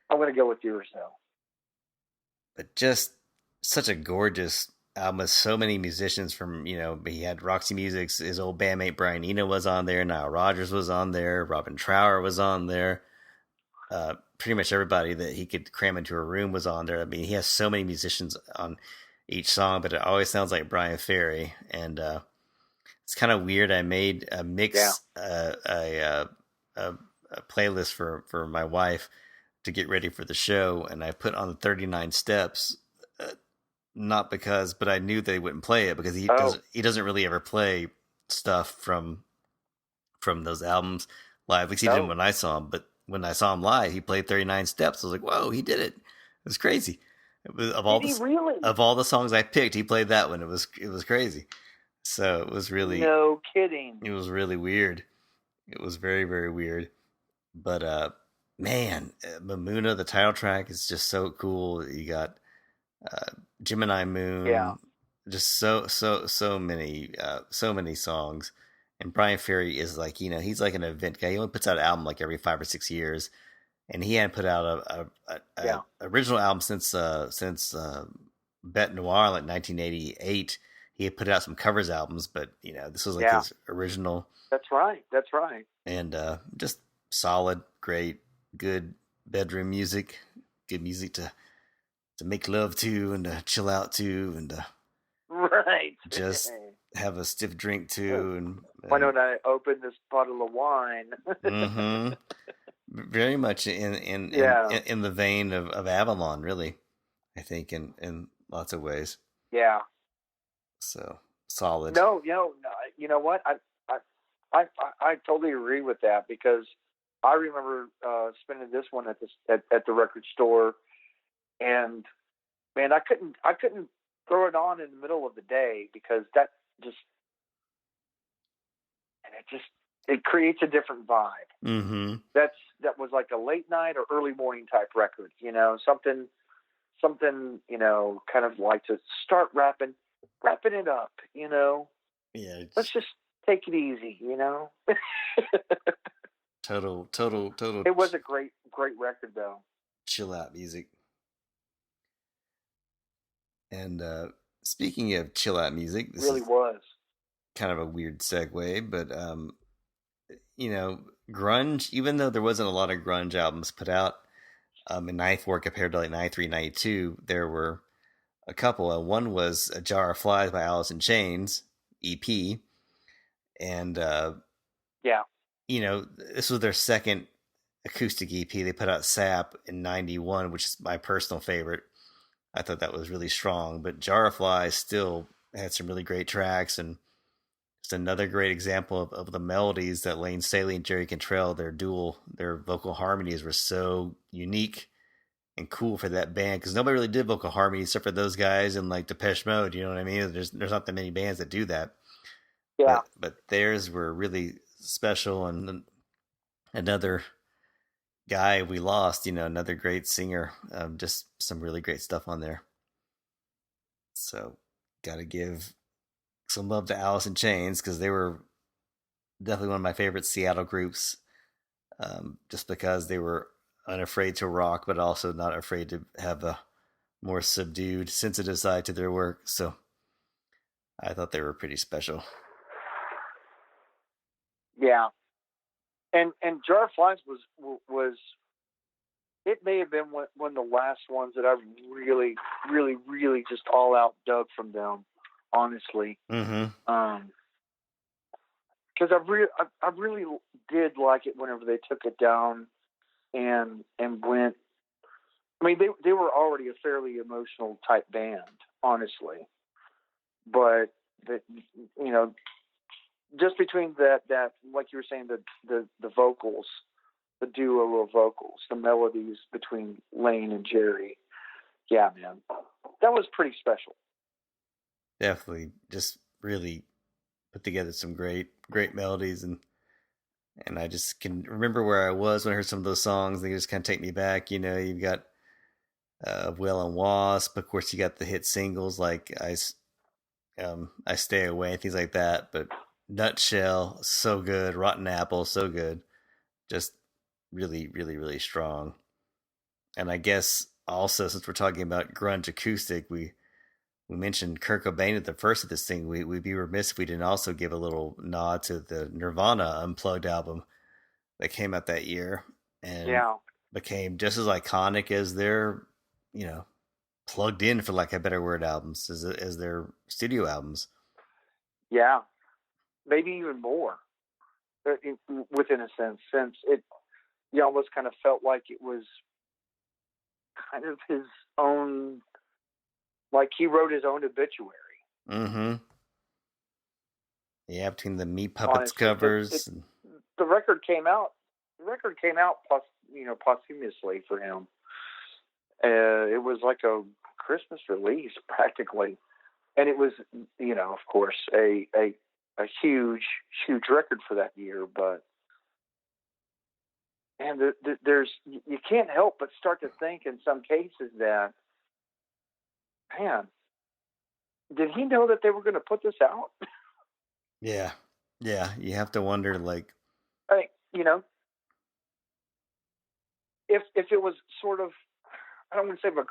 I'm going to go with yours though. But just such a gorgeous album with so many musicians from, he had Roxy Music's, his old bandmate Brian Eno was on there, Nile Rodgers was on there, Robin Trower was on there, pretty much everybody that he could cram into a room was on there. I mean, he has so many musicians on each song, but it always sounds like Brian Ferry, and it's kind of weird. I made a Yeah. mix, a playlist for my wife to get ready for the show, and I put on the 39 Steps. Not because, but I knew they wouldn't play it because he doesn't really ever play stuff from those albums live. At least he didn't when I saw him. But when I saw him live, he played 39 Steps. I was like, whoa, he did it! It was crazy. It was, of all the songs I picked, he played that one. It was crazy. So it was really no kidding. It was really weird. It was very, very weird. But man, Mamuna, the title track is just so cool. You got Gemini Moon, Yeah. just so many songs. And Brian Ferry is like, he's like an event guy. He only puts out an album like every 5 or 6 years, and he hadn't put out a original album since Bête Noire, like 1988. He had put out some covers albums, but this was like his original. That's right. And just solid, great, good bedroom music, good music to make love to and to chill out to and right. just have a stiff drink to. And why don't I open this bottle of wine? Mm-hmm. Very much in the vein of Avalon, really. I think in lots of ways. Yeah. So solid. No, you know what? I totally agree with that, because I remember spending this one at the record store, and man, I couldn't throw it on in the middle of the day, because that it creates a different vibe. Mm-hmm. That was like a late night or early morning type record, something, kind of like to start wrapping it up, Yeah. Let's just take it easy, Total. It was a great record, though. Chill out music. And speaking of chill out music, this really was kind of a weird segue, but grunge, even though there wasn't a lot of grunge albums put out in 94 compared to like 93, 92, there were a couple. One was A Jar of Flies by Alice in Chains EP, and this was their second acoustic EP. They put out Sap in 91, which is my personal favorite. I thought that was really strong, but Jar of Flies still had some really great tracks, and just another great example of the melodies that Lane Staley and Jerry Cantrell, their vocal harmonies were so unique and cool for that band, because nobody really did vocal harmony except for those guys and like Depeche Mode. You know what I mean? There's not that many bands that do that. Yeah, but theirs were really special, and another guy we lost, another great singer. Just some really great stuff on there. So, gotta give some love to Alice in Chains, because they were definitely one of my favorite Seattle groups. Just because they were unafraid to rock, but also not afraid to have a more subdued, sensitive side to their work. So, I thought they were pretty special. Yeah, and Jar of Flies was it may have been one of the last ones that I really, really, really just all out dug from them, honestly. Mm-hmm. Because I really did like it whenever they took it down and went. I mean, they were already a fairly emotional type band, honestly, but just between that, like you were saying, the vocals, the duo of vocals, the melodies between Lane and Jerry. Yeah, man, that was pretty special. Definitely, just really put together some great melodies, and I just can remember where I was when I heard some of those songs. They just kind of take me back. You've got Will and Wasp. Of course, you got the hit singles like I Stay Away, things like that. But Nutshell, so good. Rotten Apple, so good. Just really, really, really strong. And I guess also, since we're talking about grunge acoustic, we mentioned Kurt Cobain at the first of this thing. We'd be remiss if we didn't also give a little nod to the Nirvana Unplugged album that came out that year. And became just as iconic as their, you know, plugged in, for like a better word, albums as their studio albums. Yeah, maybe even more, within a sense, since it, you almost kind of felt like it was kind of his own, like he wrote his own obituary. Mm-hmm. Yeah, between the Meat Puppets Honestly, because covers. the record came out. The record came out posthumously for him. It was like a Christmas release practically, and it was, of course, a huge record for that year. But and there's, you can't help but start to think in some cases that, man, did he know that they were going to put this out? Yeah, yeah. You have to wonder, like, I mean, if it was sort of, I don't want to say a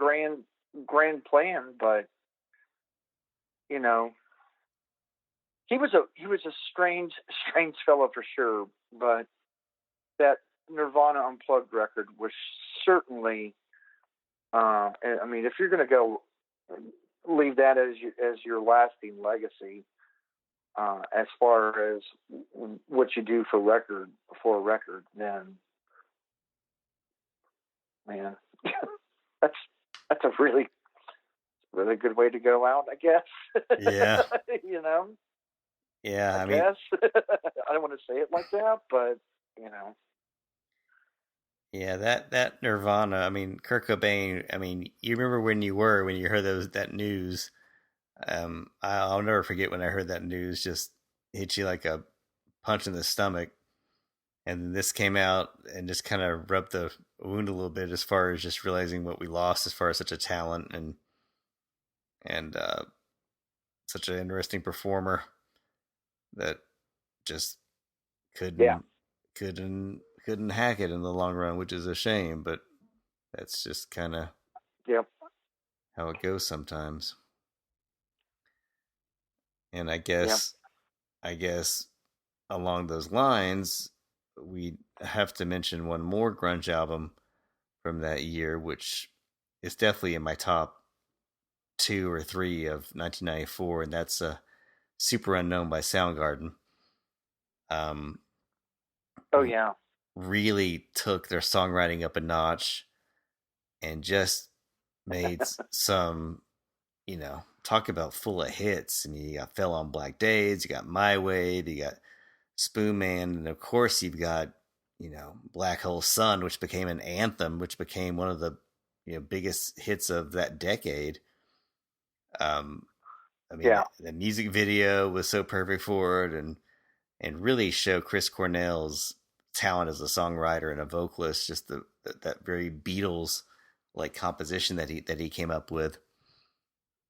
grand plan, but you know, he was a strange fellow for sure. But that Nirvana Unplugged record was certainly, I mean, if you're going to go leave that as your lasting legacy, as far as what you do for a record, then, man, that's a really good way to go out, I guess. yeah, you know, yeah. I I mean, guess. I don't want to say it like that, but yeah, that Nirvana. I mean, Kurt Cobain. I mean, you remember when you heard that news. I'll never forget when I heard that news. Just hit you like a punch in the stomach. And this came out and just kind of rubbed the wound a little bit, as far as just realizing what we lost as far as such a talent and such an interesting performer that just yeah, couldn't couldn't hack it in the long run, which is a shame. But that's just kind of yeah, how it goes sometimes. And yeah. I guess along those lines, we have to mention one more grunge album from that year, which is definitely in my top two or three of 1994, and that's Super Unknown by Soundgarden. Um, Oh yeah. really took their songwriting up a notch and just made some, talk about full of hits. I mean, you got Fell on Black Days, you got My Wave, you got Spoon Man, and of course you've got, Black Hole Sun, which became an anthem, which became one of the biggest hits of that decade. Um, I mean, Yeah. the music video was so perfect for it, and really show Chris Cornell's talent as a songwriter and a vocalist. Just that very Beatles like composition that he came up with,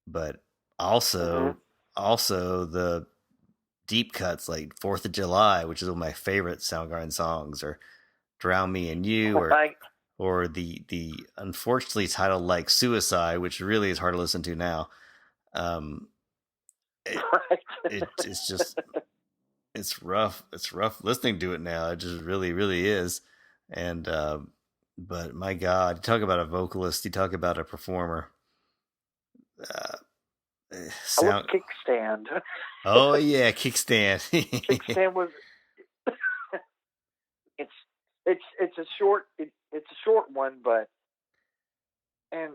but also Mm-hmm. also the deep cuts like Fourth of July, which is one of my favorite Soundgarden songs, or Drown Me in You, Right. or the unfortunately titled like Suicide, which really is hard to listen to now. Um, it, Right. it's just it's rough. It's rough listening to it now. It just really, really is. And but my God, you talk about a vocalist. You talk about a performer. Uh, I love sound. Kickstand. Oh yeah, kickstand. Kickstand was, it's it's a short it's a short one, but and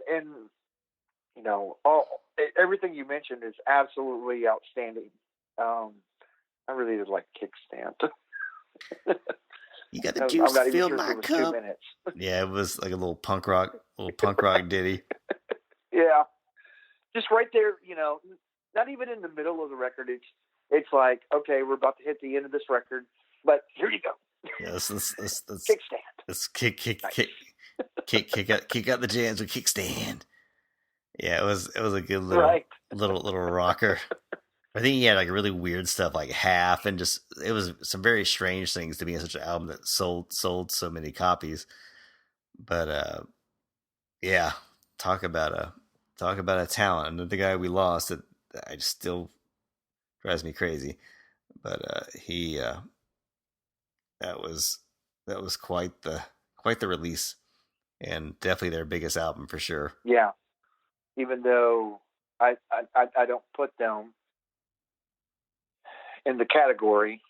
all everything you mentioned is absolutely outstanding. I really did like Kickstand. You got the I'm juice to not even fill sure if my it was 2 cup. minutes. Yeah, it was like a little punk rock ditty. Yeah, just right there. Not even in the middle of the record. It's like, okay, we're about to hit the end of this record, but here you go. Yeah, Kickstand. let's kick Nice. kick out the jams with kickstand. Yeah, it was a good Right. little rocker. I think he had like really weird stuff like Half, and just it was some very strange things to be in such an album that sold so many copies. But yeah, talk about a talent. And the guy we lost, that I just still drives me crazy. But he that was quite the release. and definitely their biggest album for sure. Yeah, even though I don't put them in the category,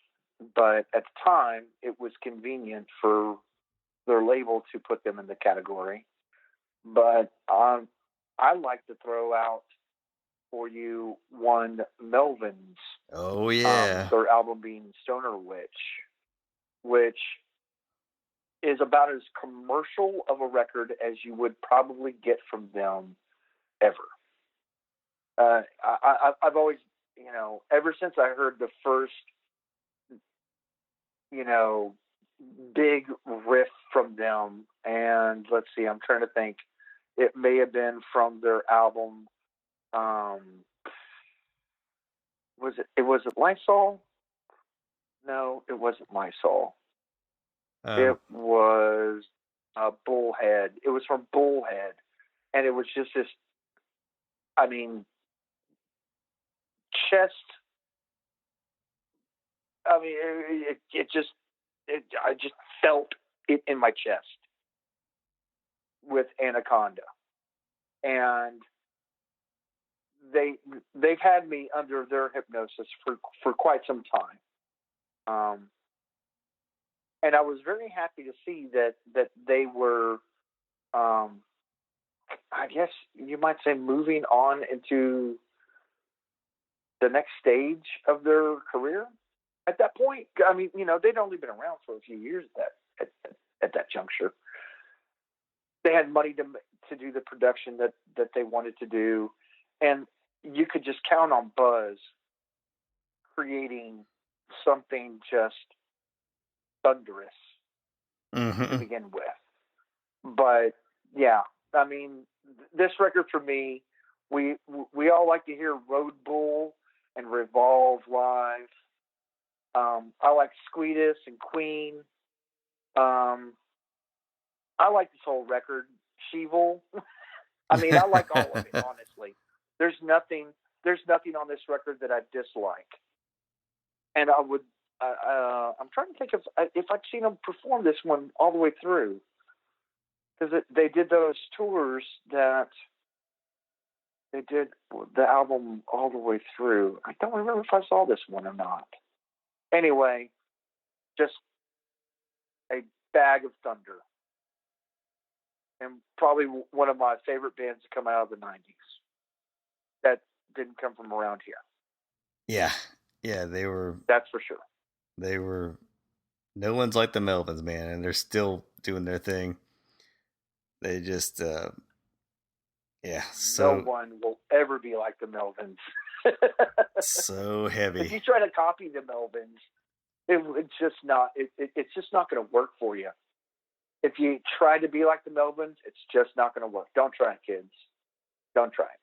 but at the time it was convenient for their label to put them in the category. But I like to throw out for you one Melvins, Oh yeah. their album being Stoner Witch, which is about as commercial of a record as you would probably get from them ever. I've always, ever since I heard the first, you know, big riff from them, and let's see, I'm trying to think, it may have been from their album. Was it Lysol? No, it wasn't Lysol. It was Bullhead. It was from Bullhead, and it was just this. I mean, chest. I mean, I just felt it in my chest with Anaconda, and they've had me under their hypnosis for quite some time. And I was very happy to see that they were, I guess you might say, moving on into the next stage of their career. At that point, I mean, they'd only been around for a few years at that juncture. They had money to do the production that they wanted to do, and you could just count on Buzz creating something just thunderous to begin with. But yeah, I mean, this record for me, we all like to hear Road Bull and Revolve live. I like Squeedus and Queen. I like this whole record. Sheevil. I mean, I like all of it, honestly. There's nothing on this record that I dislike. And I would, I'm trying to think if I'd seen them perform this one all the way through. Because they did those tours that they did the album all the way through. I don't remember if I saw this one or not. Anyway, just a bag of thunder. And probably one of my favorite bands to come out of the 90s. That didn't come from around here. Yeah. Yeah, they were. That's for sure. They were. No one's like the Melvins, man, and they're still doing their thing. They just, yeah. So no one will ever be like the Melvins. So heavy. If you try to copy the Melvins, it would just not. It's just not going to work for you. If you try to be like the Melvins, it's just not going to work. Don't try it, kids. Don't try it.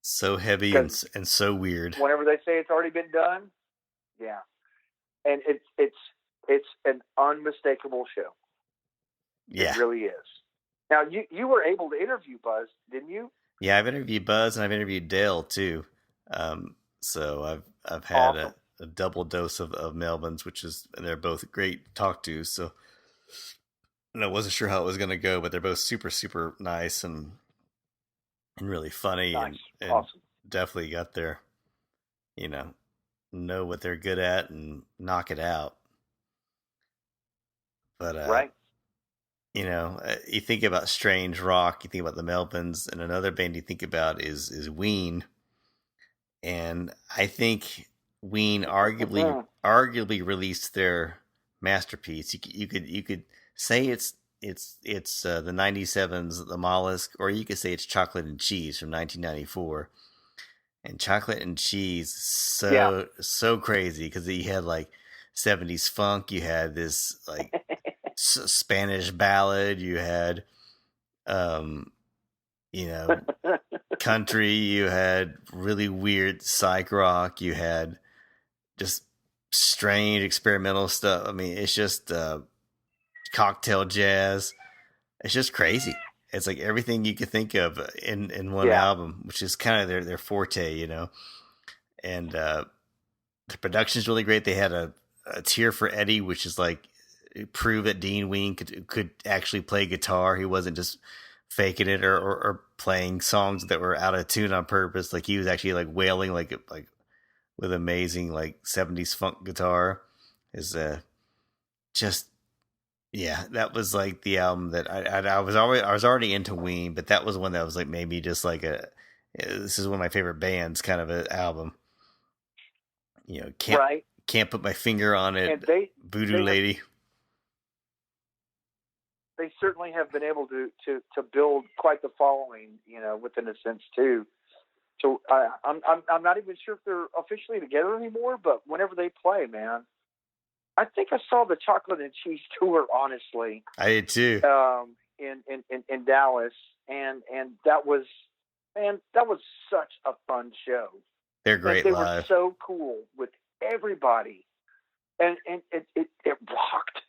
So heavy and so weird. Whenever they say it's already been done, yeah, and it's an unmistakable show. Yeah, it really is. Now you were able to interview Buzz, didn't you? Yeah, I've interviewed Buzz and I've interviewed Dale too. So I've had awesome. a double dose of Melvins, and they're both great to talk to. So I wasn't sure how it was going to go, but they're both super, super nice and really funny. Nice. And awesome. Definitely got their, know what they're good at and knock it out. But, right. You think about strange rock, you think about the Melvins, and another band you think about is Ween. And I think Ween arguably released their masterpiece. You could say it's the 97's The Mollusk, or you could say it's Chocolate and Cheese from 1994. And Chocolate and Cheese, so crazy, because you had like 70s funk, you had this like Spanish ballad, you had country, you had really weird psych rock, you had just strange experimental stuff. I mean, it's just cocktail jazz. It's just crazy. It's like everything you could think of in one album, which is kind of their forte, And the production's really great. They had a Tear for Eddie, which is like prove that Dean Ween could actually play guitar. He wasn't just faking it or playing songs that were out of tune on purpose. Like he was actually like wailing like with amazing like 70s funk guitar. Is just yeah, that was like the album that I was already into Ween, but that was one that was like maybe just like this is one of my favorite bands kind of an album. You know, can't put my finger on it. And Voodoo Lady. They certainly have been able to build quite the following, you know, within a sense too. So I'm not even sure if they're officially together anymore, but whenever they play, man, I think I saw the Chocolate and Cheese tour. Honestly, I did too. In Dallas, and that was such a fun show. They're great they live. Were so cool with everybody, and it rocked.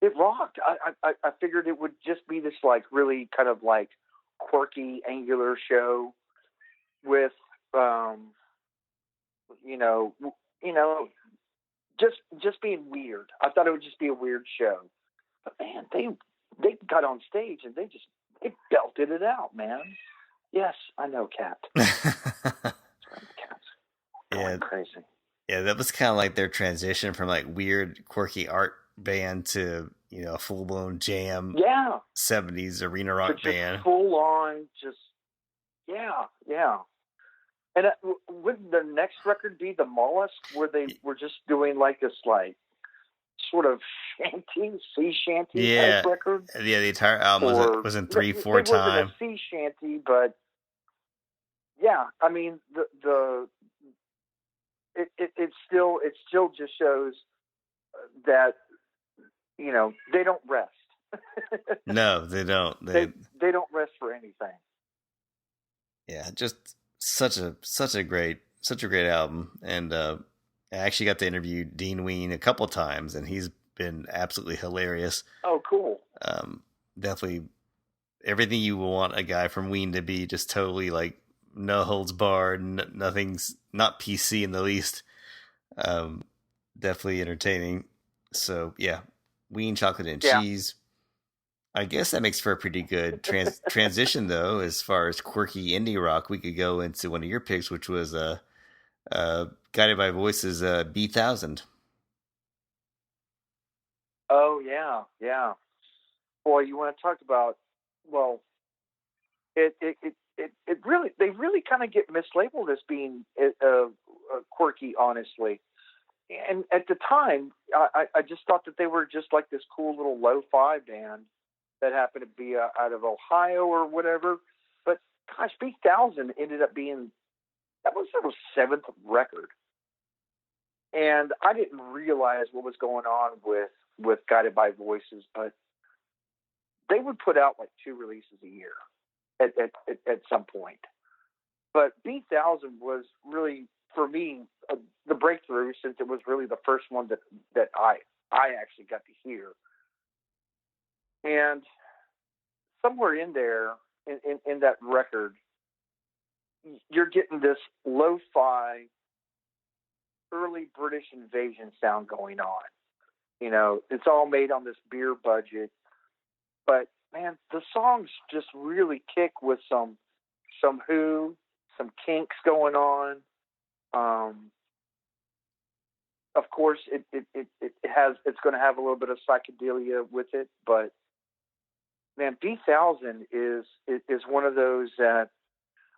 It rocked. I figured it would just be this like really kind of like quirky, angular show with you know just being weird. I thought it would just be a weird show, but man, they got on stage and they belted it out, man. Yes, I know, Cat. Yeah, crazy. Yeah, that was kind of like their transition from like weird, quirky art band to, you know, a full blown jam. Yeah. 70s arena rock band. Full on, just yeah. And wouldn't their next record be The Mollusk, where they were just doing like this like sort of sea shanty type record? Yeah, the entire album was in 3/4 time. It wasn't a sea shanty, but yeah, I mean it still just shows that, you know, they don't rest. No, they don't. They don't rest for anything. Yeah, just such a great album, and I actually got to interview Dean Ween a couple times, and he's been absolutely hilarious. Oh, cool. Definitely everything you want a guy from Ween to be, just totally like no holds barred, nothing's not PC in the least. Definitely entertaining. So yeah, Ween, Chocolate and Cheese. I guess that makes for a pretty good transition, though, as far as quirky indie rock. We could go into one of your picks, which was Guided by Voices, B1000. Oh yeah. Boy, you want to talk about? Well, it really, they really kind of get mislabeled as being quirky, honestly. And at the time, I just thought that they were just like this cool little lo-fi band that happened to be out of Ohio or whatever. But gosh, B1000 ended up being, that was their 7th record. And I didn't realize what was going on with Guided by Voices, but they would put out like 2 releases a year at some point. But B1000 was really, for me, the breakthrough, since it was really the first one that I actually got to hear. And somewhere in there, in that record, you're getting this lo-fi, early British Invasion sound going on. You know, it's all made on this beer budget. But, man, the songs just really kick with some Who, some Kinks going on. Of course, it's going to have a little bit of psychedelia with it, but man, B1000 is one of those that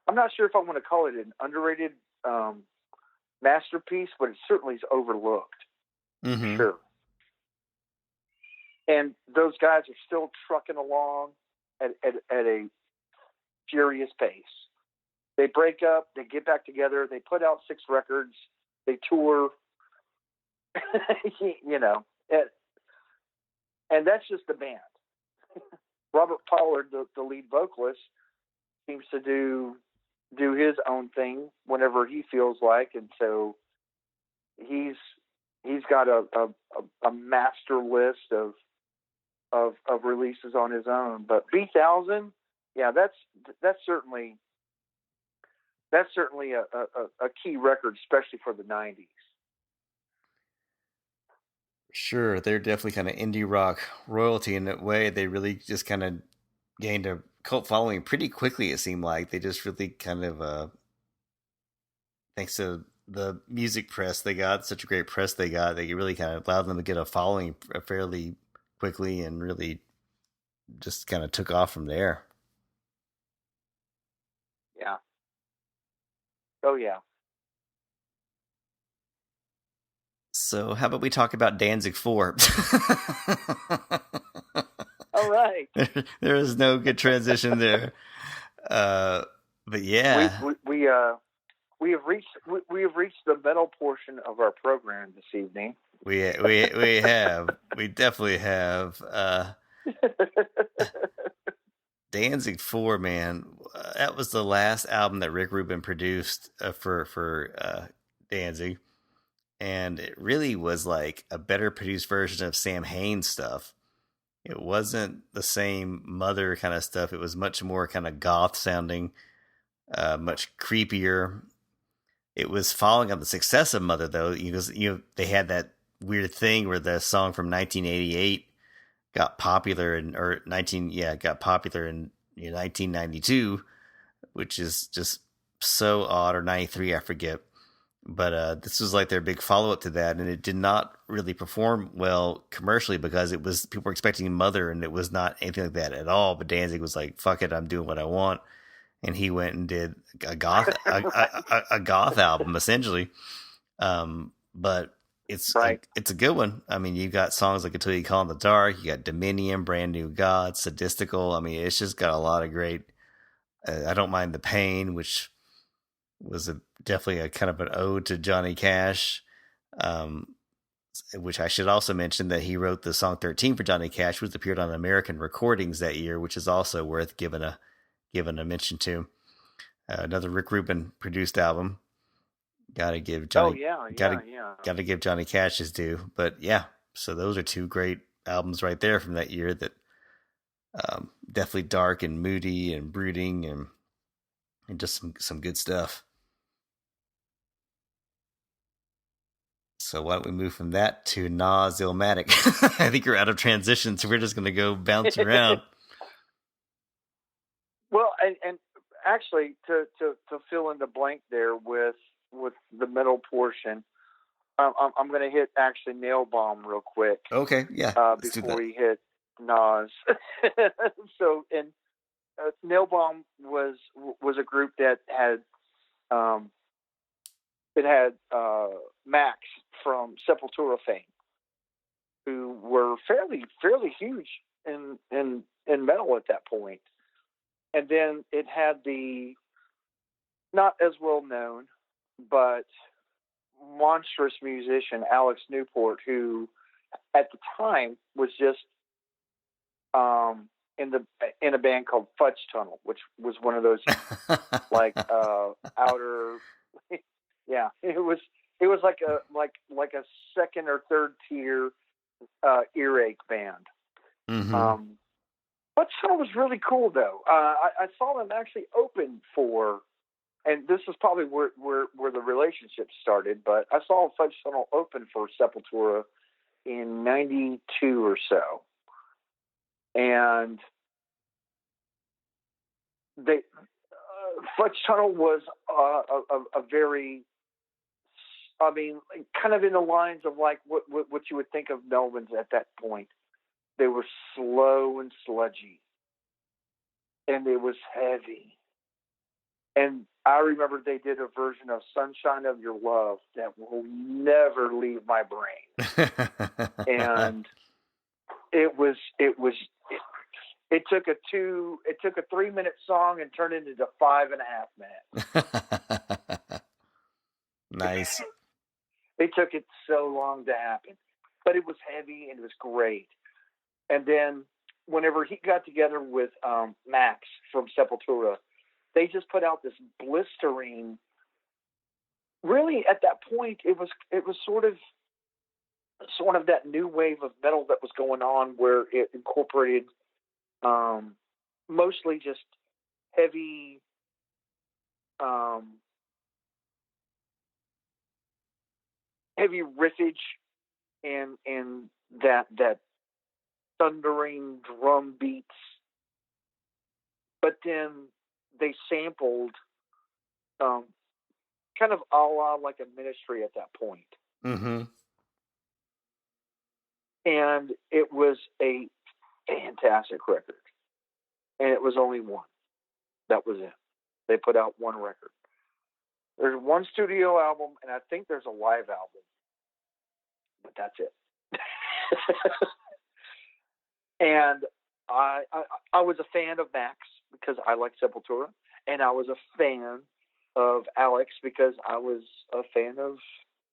I'm not sure if I want to call it an underrated masterpiece, but it certainly is overlooked. Mm-hmm. Sure. And those guys are still trucking along at a furious pace. They break up, they get back together, they put out 6 records, they tour, you know, and that's just the band. Robert Pollard, the lead vocalist, seems to do his own thing whenever he feels like, and so he's got a master list of releases on his own. But B1000, yeah, that's certainly a key record, especially for the 90s. Sure, they're definitely kind of indie rock royalty in that way. They really just kind of gained a cult following pretty quickly. It seemed like they just really kind of, thanks to the music press they got, such a great press they got, they really kind of allowed them to get a following fairly quickly and really just kind of took off from there. Yeah. Oh yeah. So, how about we talk about Danzig 4? All right. There is no good transition there. But yeah, We have reached the metal portion of our program this evening. we definitely have. Danzig 4, man, that was the last album that Rick Rubin produced for Danzig, and it really was like a better produced version of Sam Haines stuff. It wasn't the same Mother kind of stuff. It was much more kind of goth sounding, much creepier. It was following up the success of Mother, though. They had that weird thing where the song from 1988 got popular got popular in 1992, which is just so odd, or 93, I forget. But this was like their big follow up to that, and it did not really perform well commercially because it was people were expecting Mother, and it was not anything like that at all. But Danzig was like, "Fuck it, I'm doing what I want," and he went and did a goth album essentially. But Right. it's a good one. I mean, you got songs like "Until You Call in the Dark," you got "Dominion," "Brand New God," "Sadistical." I mean, it's just got a lot of great. I Don't Mind the Pain, which was definitely a kind of an ode to Johnny Cash. Um, which I should also mention that he wrote the song 13 for Johnny Cash, which appeared on American Recordings that year, which is also worth giving a mention to. Another Rick Rubin produced album. Gotta give Oh Johnny yeah, gotta yeah, yeah. gotta give Johnny Cash his due. But yeah, so those are two great albums right there from that year that definitely dark and moody and brooding and just some good stuff. So why don't we move from that to Nas Illmatic? I think you're out of transition, so we're just gonna go bounce around. Well, and actually, to fill in the blank there with the middle portion, I'm going to hit actually Nail Bomb real quick Okay, yeah, let's do before that. we hit Nas. So, and Nail Bomb was a group that had um, Max from Sepultura fame, who were fairly huge in metal at that point. And then it had the not as well known, but monstrous musician Alex Newport, who at the time was just um, in a band called Fudge Tunnel, which was one of those like outer. Yeah, it was like a second or third tier earache band. Mm-hmm. Um, Fudge Tunnel was really cool though. I saw them actually open for, and this is probably where the relationship started, but I saw Fudge Tunnel open for Sepultura in '92 or so, and they Fudge Tunnel was a very, I mean, kind of in the lines of like what you would think of Melvins at that point. They were slow and sludgy, and it was heavy. And I remember they did a version of "Sunshine of Your Love" that will never leave my brain. And it took a 3 minute song and turned it into 5.5 minutes. Nice. It took it so long to happen, but it was heavy and it was great. And then whenever he got together with Max from Sepultura, they just put out this blistering. Really, at that point, it was sort of that new wave of metal that was going on, where it incorporated mostly just heavy, heavy riffage and that thundering drum beats, but then they sampled kind of a la like a Ministry at that point. Mm-hmm. And it was a fantastic record. And it was only one. That was it. They put out one record. There's one studio album, and I think there's a live album. But that's it. And I was a fan of Max because I like Sepultura. And I was a fan of Alex because I was a fan of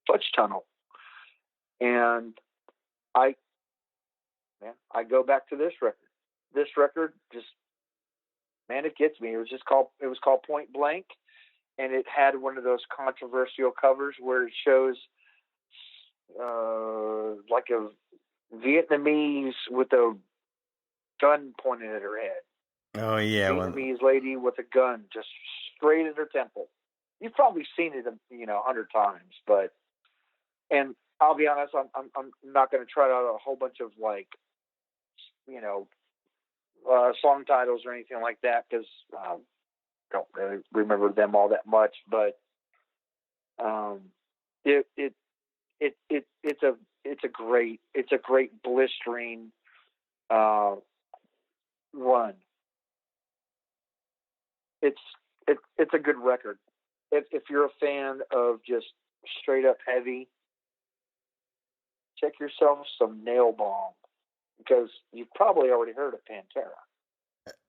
Fudge Tunnel. And I go back to this record. This record just, man, it gets me. It was called Point Blank, and it had one of those controversial covers where it shows like a Vietnamese with a gun pointed at her head. Oh yeah, Vietnamese lady with a gun just straight at her temple. You've probably seen it, 100 times, but and I'll be honest, I'm not going to try out a whole bunch of like, song titles or anything like that because I don't really remember them all that much. But it's a great blistering run. It's a good record. If you're a fan of just straight up heavy, check yourself some Nail Bomb because you've probably already heard of Pantera.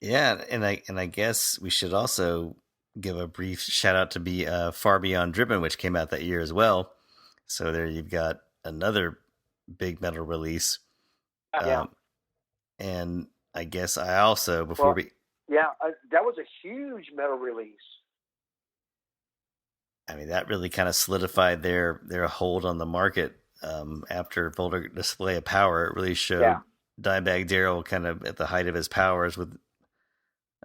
Yeah, and I guess we should also give a brief shout out to be Far Beyond Driven, which came out that year as well. So there you've got another big metal release. Yeah. And I guess I also that was a huge metal release. I mean, that really kind of solidified their hold on the market after Vulgar Display of Power. It really showed Dimebag Darrell kind of at the height of his powers with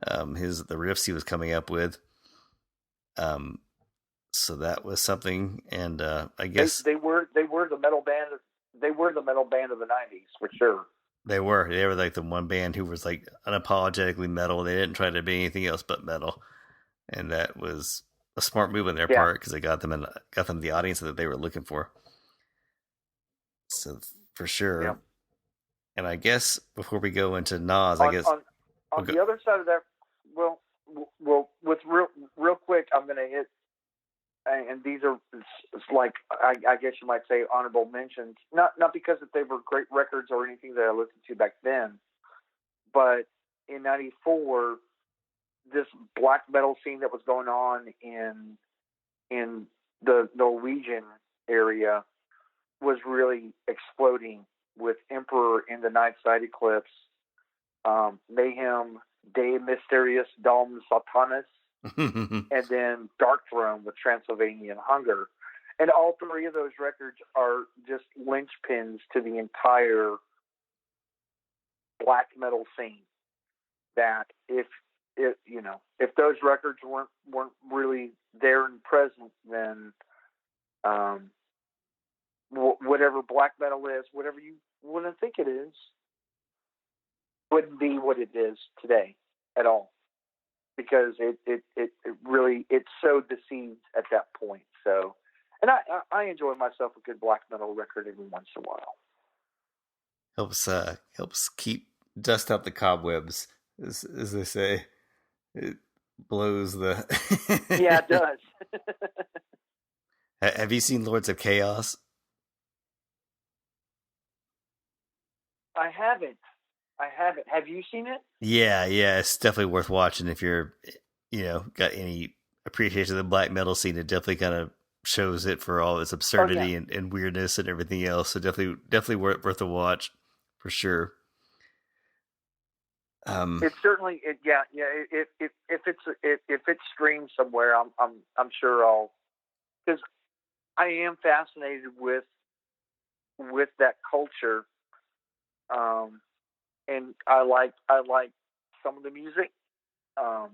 the riffs he was coming up with. So that was something, and I guess they were the metal band. They were the metal band of the '90s for sure. They were like the one band who was like unapologetically metal. They didn't try to be anything else but metal, and that was a smart move on their part because it got them the audience that they were looking for. So for sure. Yeah. And I guess before we go into Nas, on the other side of that, well, with real quick, I'm going to hit, and these are like I guess you might say honorable mentions. Not because that they were great records or anything that I listened to back then, but in '94. This black metal scene that was going on in the Norwegian area was really exploding with Emperor in the Night Side Eclipse, Mayhem, De Mysterious Dom Satanas, and then Dark Throne with Transylvanian Hunger. And all three of those records are just linchpins to the entire black metal scene. That if those records weren't really there and present, then whatever black metal is, whatever you wouldn't think it is, wouldn't be what it is today at all, because it really sowed the seeds at that point. So, and I enjoy myself a good black metal record every once in a while. Helps keep dust out the cobwebs, as they say. It blows the. Yeah, it does. Have you seen Lords of Chaos? I haven't. Have you seen it? Yeah, it's definitely worth watching if you're, got any appreciation of the black metal scene. It definitely kind of shows it for all its absurdity and weirdness and everything else. So definitely worth a watch for sure. It's certainly If it's streamed somewhere, I'm sure I'll, because I am fascinated with that culture, and I like some of the music, but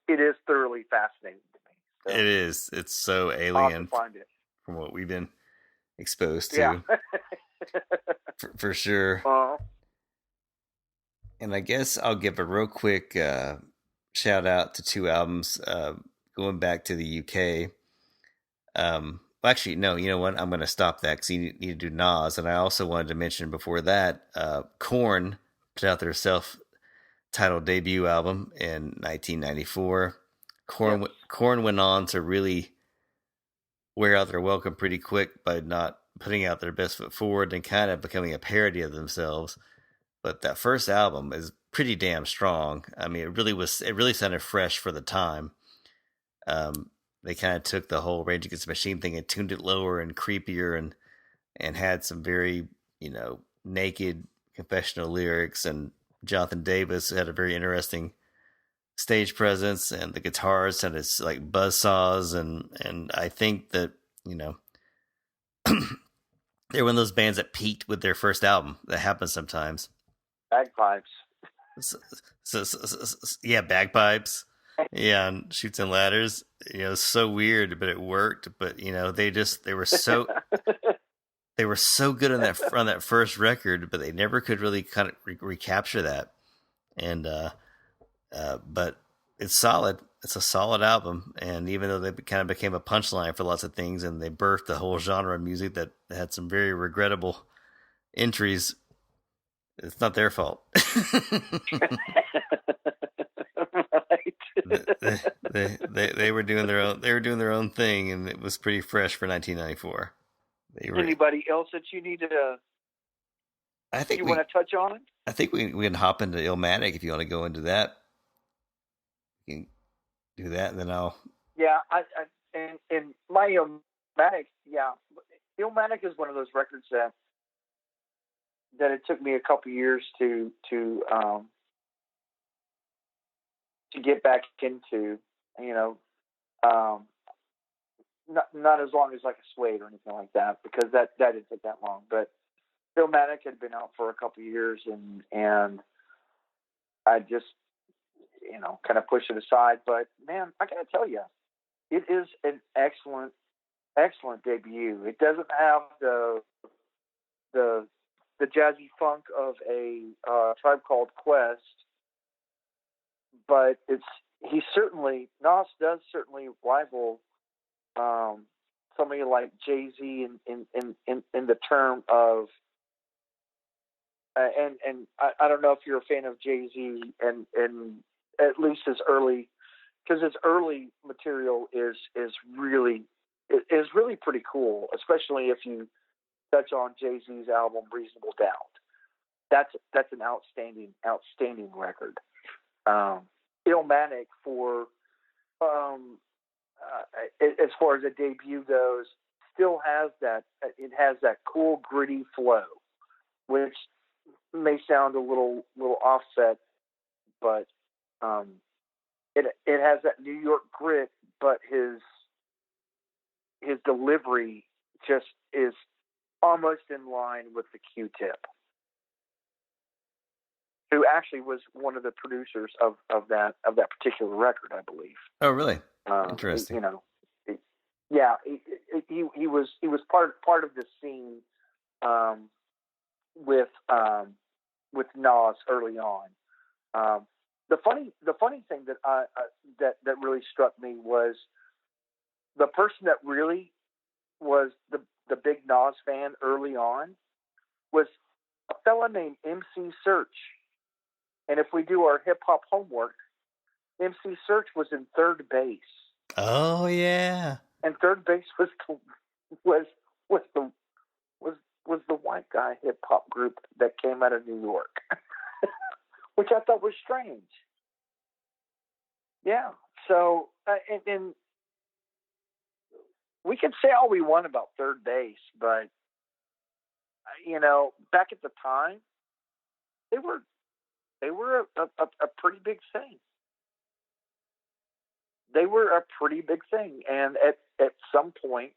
it is thoroughly fascinating to me. So it is. It's so alien find it from what we've been exposed Yeah. to for sure. uh, And I guess I'll give a real quick shout out to two albums going back to the UK. Well, actually, no. You know what? I'm going to stop that because you need to do Nas. And I also wanted to mention before that, Korn put out their self-titled debut album in 1994. yes. Korn went on to really wear out their welcome pretty quick by not putting out their best foot forward and kind of becoming a parody of themselves. But that first album is pretty damn strong. I mean, it really was. It really sounded fresh for the time. They kind of took the whole Rage Against the Machine thing and tuned it lower and creepier, and had some very naked confessional lyrics. And Jonathan Davis had a very interesting stage presence, and the guitars sounded like buzz saws. And I think that they're one of those bands that peaked with their first album. That happens sometimes. Bagpipes. Yeah, bagpipes. Yeah, and Chutes and Ladders. So weird, but it worked. But they were so they were so good on that first record, but they never could really kind of recapture that. And but it's solid. It's a solid album, and even though they kind of became a punchline for lots of things, and they birthed a whole genre of music that had some very regrettable entries, it's not their fault. They were doing their own thing, and it was pretty fresh for 1994. Anybody else that you need to? I think you want to touch on? I think we can hop into Illmatic if you want to go into that. You can do that, and then I'll. Yeah, and my Illmatic, yeah, Illmatic is one of those records that it took me a couple years to get back into. Not as long as like a Suede or anything like that, because that didn't take that long. But Illmatic had been out for a couple years, and I just kind of pushed it aside. But man, I gotta tell you, it is an excellent debut. It doesn't have the jazzy funk of a Tribe Called Quest, but Nas does certainly rival somebody like Jay-Z in the term of and I don't know if you're a fan of Jay-Z and at least his early, because his early material is really pretty cool, especially if you touch on Jay-Z's album Reasonable Doubt. That's an outstanding record. Illmatic for as far as a debut goes, still has that. It has that cool, gritty flow, which may sound a little offset, but it has that New York grit. But his delivery just is almost in line with the Q-Tip, who actually was one of the producers of that particular record, I believe. Oh, really? Interesting. He was part of the scene with Nas early on. The funny thing that really struck me was the person that really was the big Nas fan early on was a fella named MC Search. And if we do our hip hop homework, MC Search was in third base. Oh yeah. And third base was the white guy hip hop group that came out of New York, which I thought was strange. Yeah. So and we can say all we want about third base, but back at the time, they were a pretty big thing. They were a pretty big thing, and at some point,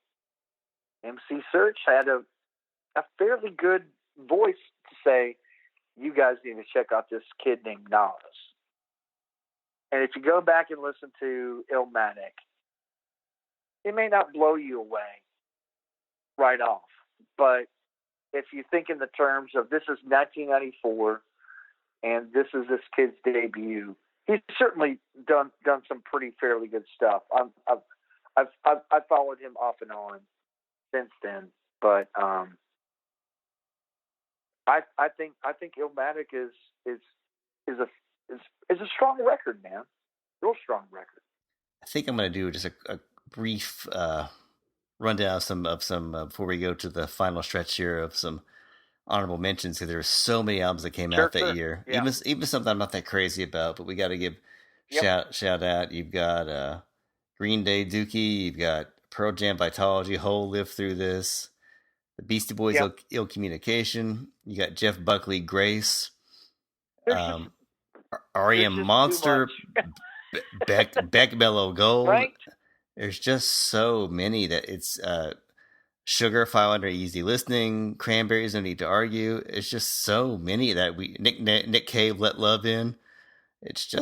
MC Search had a fairly good voice to say, "You guys need to check out this kid named Nas." And if you go back and listen to Illmatic, it may not blow you away right off, but if you think in the terms of this is 1994 and this is this kid's debut, he's certainly done some pretty fairly good stuff. I've followed him off and on since then, but I think Illmatic is a strong record, man. Real strong record. I think I'm going to do just a brief rundown of some before we go to the final stretch here of some honorable mentions, because there were so many albums that came out that year. Yeah. Even something I'm not that crazy about, but we got to give shout out. You've got Green Day, Dookie. You've got Pearl Jam, Vitology, Hole, Live Through This. The Beastie Boys, Ill Communication. You got Jeff Buckley, Grace. REM Monster, Beck Mellow Gold. Right? There's just so many that it's Sugar, 500 Easy Listening, Cranberries, No Need to Argue. It's just so many that Nick Cave, Let Love In. It's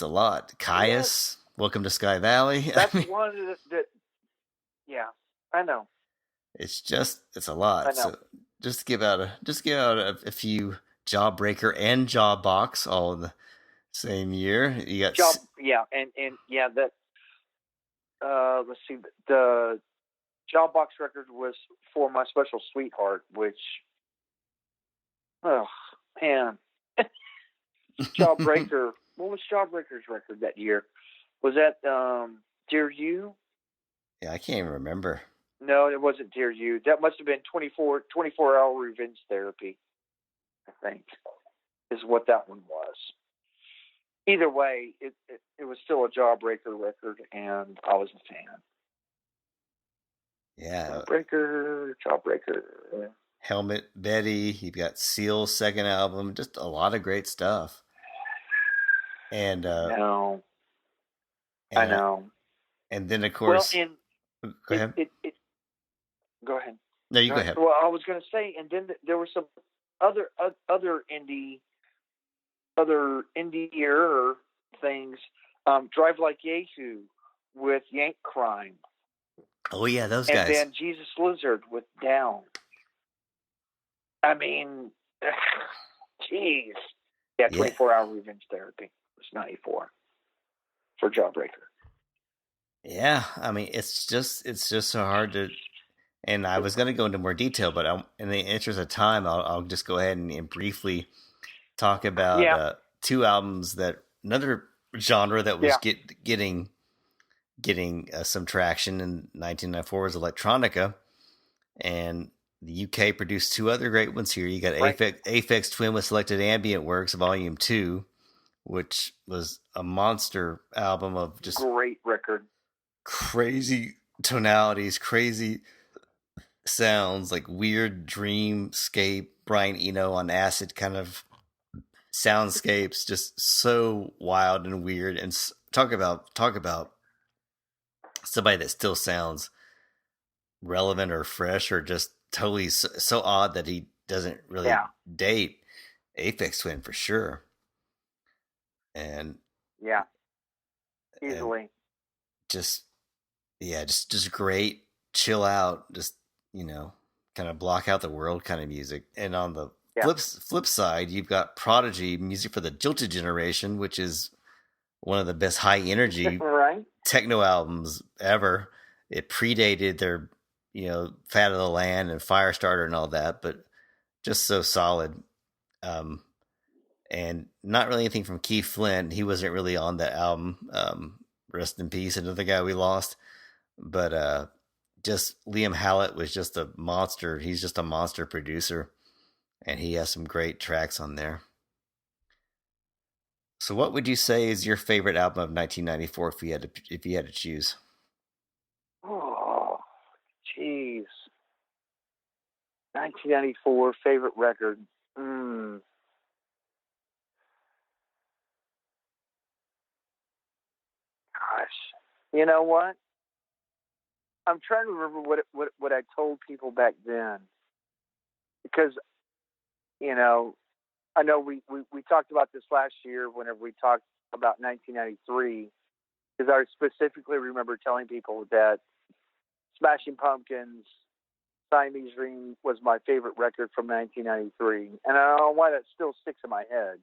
a lot. Caius, Welcome to Sky Valley. That's one that yeah, I know. It's a lot. So just give out a few. Jawbreaker and Jawbox all in the same year. You got that. Let's see, the Jawbox record was For My Special Sweetheart, which, oh man, Jawbreaker. What was Jawbreaker's record that year? Was that Dear You? Yeah, I can't even remember. No, it wasn't Dear You. That must have been 24-hour Revenge Therapy, I think, is what that one was. Either way, it was still a Jawbreaker record, and I was a fan. Yeah. Jawbreaker. Helmet, Betty. You've got Seal's second album. Just a lot of great stuff. And I know. And then, of course... Well, go ahead. Go ahead. No, you go ahead. Well, I was going to say, and then there were some other indie things. Drive Like Yahoo with Yank Crime. Oh yeah, those guys. And then Jesus Lizard with Down. I mean, jeez. Yeah, 24-hour Revenge Therapy was 94 for Jawbreaker. Yeah, I mean, it's just so hard to. And I was going to go into more detail, but in the interest of time, I'll just go ahead and briefly talk about two albums that another genre that was getting some traction in 1994 was electronica, and the UK produced two other great ones here. You got Aphex Twin with Selected Ambient Works Volume 2, which was a monster album of just great record, crazy tonalities, crazy sounds, like weird dreamscape, Brian Eno on acid kind of soundscapes, just so wild and weird. And talk about somebody that still sounds relevant or fresh or just totally so odd that he doesn't really date. Aphex Twin for sure. And easily just great, chill out, just kind of block out the world kind of music. And on the flip side, you've got Prodigy, Music for the Jilted Generation, which is one of the best high energy techno albums ever. It predated their, Fat of the Land and Firestarter and all that, but just so solid. And not really anything from Keith Flint. He wasn't really on that album. Rest in peace, another guy we lost. But just Liam Hallett was just a monster. He's just a monster producer, and he has some great tracks on there. So what would you say is your favorite album of 1994 if you had to choose? Oh, jeez. 1994 favorite record. Gosh. You know what? I'm trying to remember what I told people back then, because I know we talked about this last year whenever we talked about 1993, because I specifically remember telling people that Smashing Pumpkins' Siamese Dream was my favorite record from 1993, and I don't know why that still sticks in my head.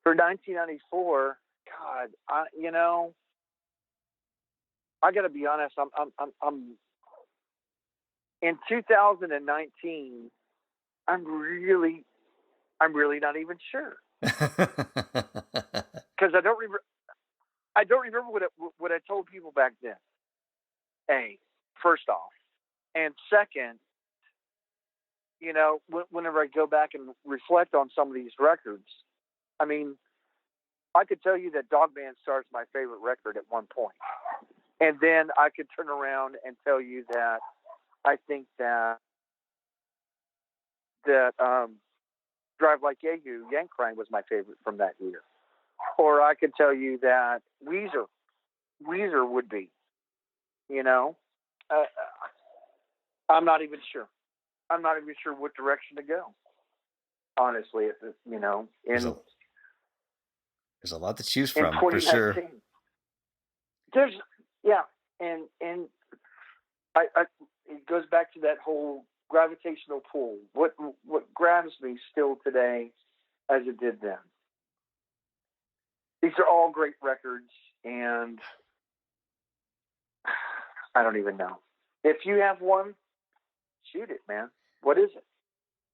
For 1994, God, I got to be honest. I'm in 2019. I'm really not even sure because I don't remember what I told people back then. Hey, first off, and second, whenever I go back and reflect on some of these records, I mean, I could tell you that Dog Man Star is my favorite record at one point. And then I could turn around and tell you that I think that Drive Like Yahoo, Yank Crime was my favorite from that year. Or I could tell you that Weezer would be, I'm not even sure. I'm not even sure what direction to go. Honestly, there's a lot to choose from for sure. There's and it goes back to that whole gravitational pull. What grabs me still today, as it did then. These are all great records, and I don't even know. If you have one, shoot it, man. What is it?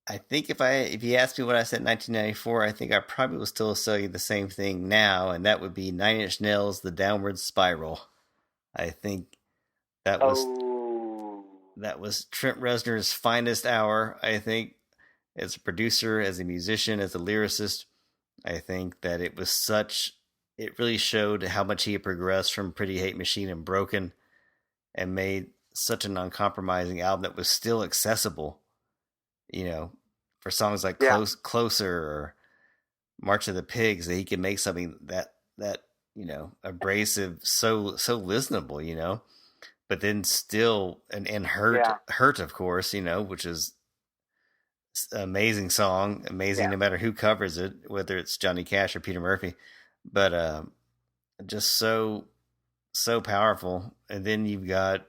I think if you asked me what I said in 1994, I think I probably will still say the same thing now, and that would be Nine Inch Nails' The Downward Spiral. I think that was Trent Reznor's finest hour. I think as a producer, as a musician, as a lyricist, I think that it really showed how much he had progressed from Pretty Hate Machine and Broken, and made such an uncompromising album that was still accessible. For songs like Closer or March of the Pigs, that he could make something that abrasive, so listenable, but then still and Hurt, of course, which is an amazing song, amazing no matter who covers it, whether it's Johnny Cash or Peter Murphy, but just so powerful. And then you've got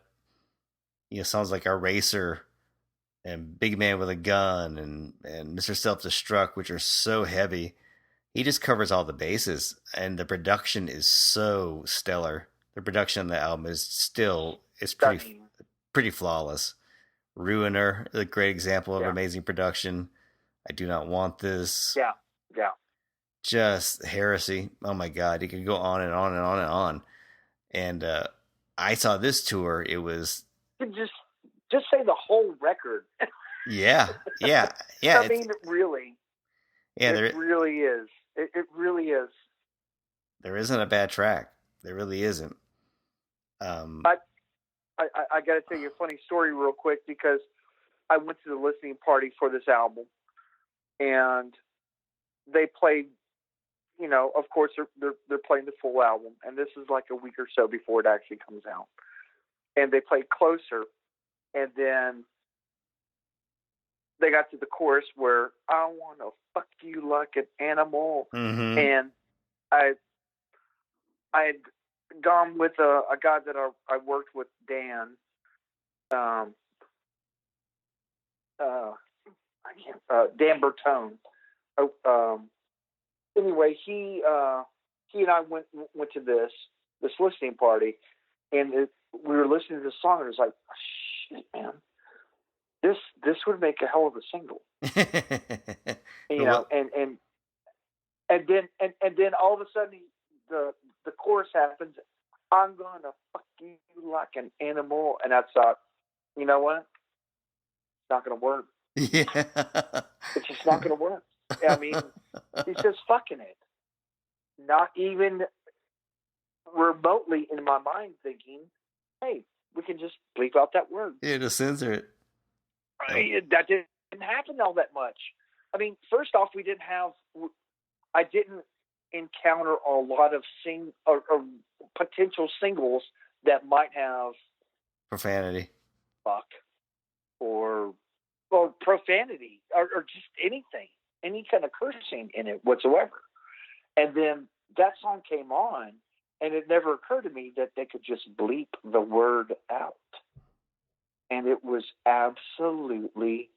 songs like Eraser and Big Man with a Gun and Mr. Self-Destruct, which are so heavy. He just covers all the bases, and the production is so stellar. The production on the album is pretty flawless. Ruiner, a great example of amazing production. I Do Not Want This. Yeah. Just Heresy. Oh my God, you could go on and on and on and on. And I saw this tour. It was just say the whole record. Yeah. I mean, really. Yeah, it really is. It really is. There isn't a bad track. There really isn't. I got to tell you a funny story real quick, because I went to the listening party for this album, and they played. Of course, they're playing the full album, and this is like a week or so before it actually comes out. And they played Closer, and then they got to the chorus where I want to fuck you like an animal. Mm-hmm. And I had gone with a guy that I worked with, Dan. Dan Bertone. Anyway, he and I went to this listening party, and we were listening to the song, and it was like, oh, shit, man, this would make a hell of a single. And then all of a sudden the chorus happens. I'm gonna fuck you like an animal, and I thought, you know what? It's not gonna work. Yeah. It's just not gonna work. I mean, he's just fucking it. Not even remotely in my mind thinking, hey, we can just bleep out that word. Yeah, just censor it. That didn't happen all that much. I mean, first off, I didn't encounter a lot of or potential singles that might have profanity, fuck, or profanity, or just anything, any kind of cursing in it whatsoever. And then that song came on, And it never occurred to me that they could just bleep the word out. And it was absolutely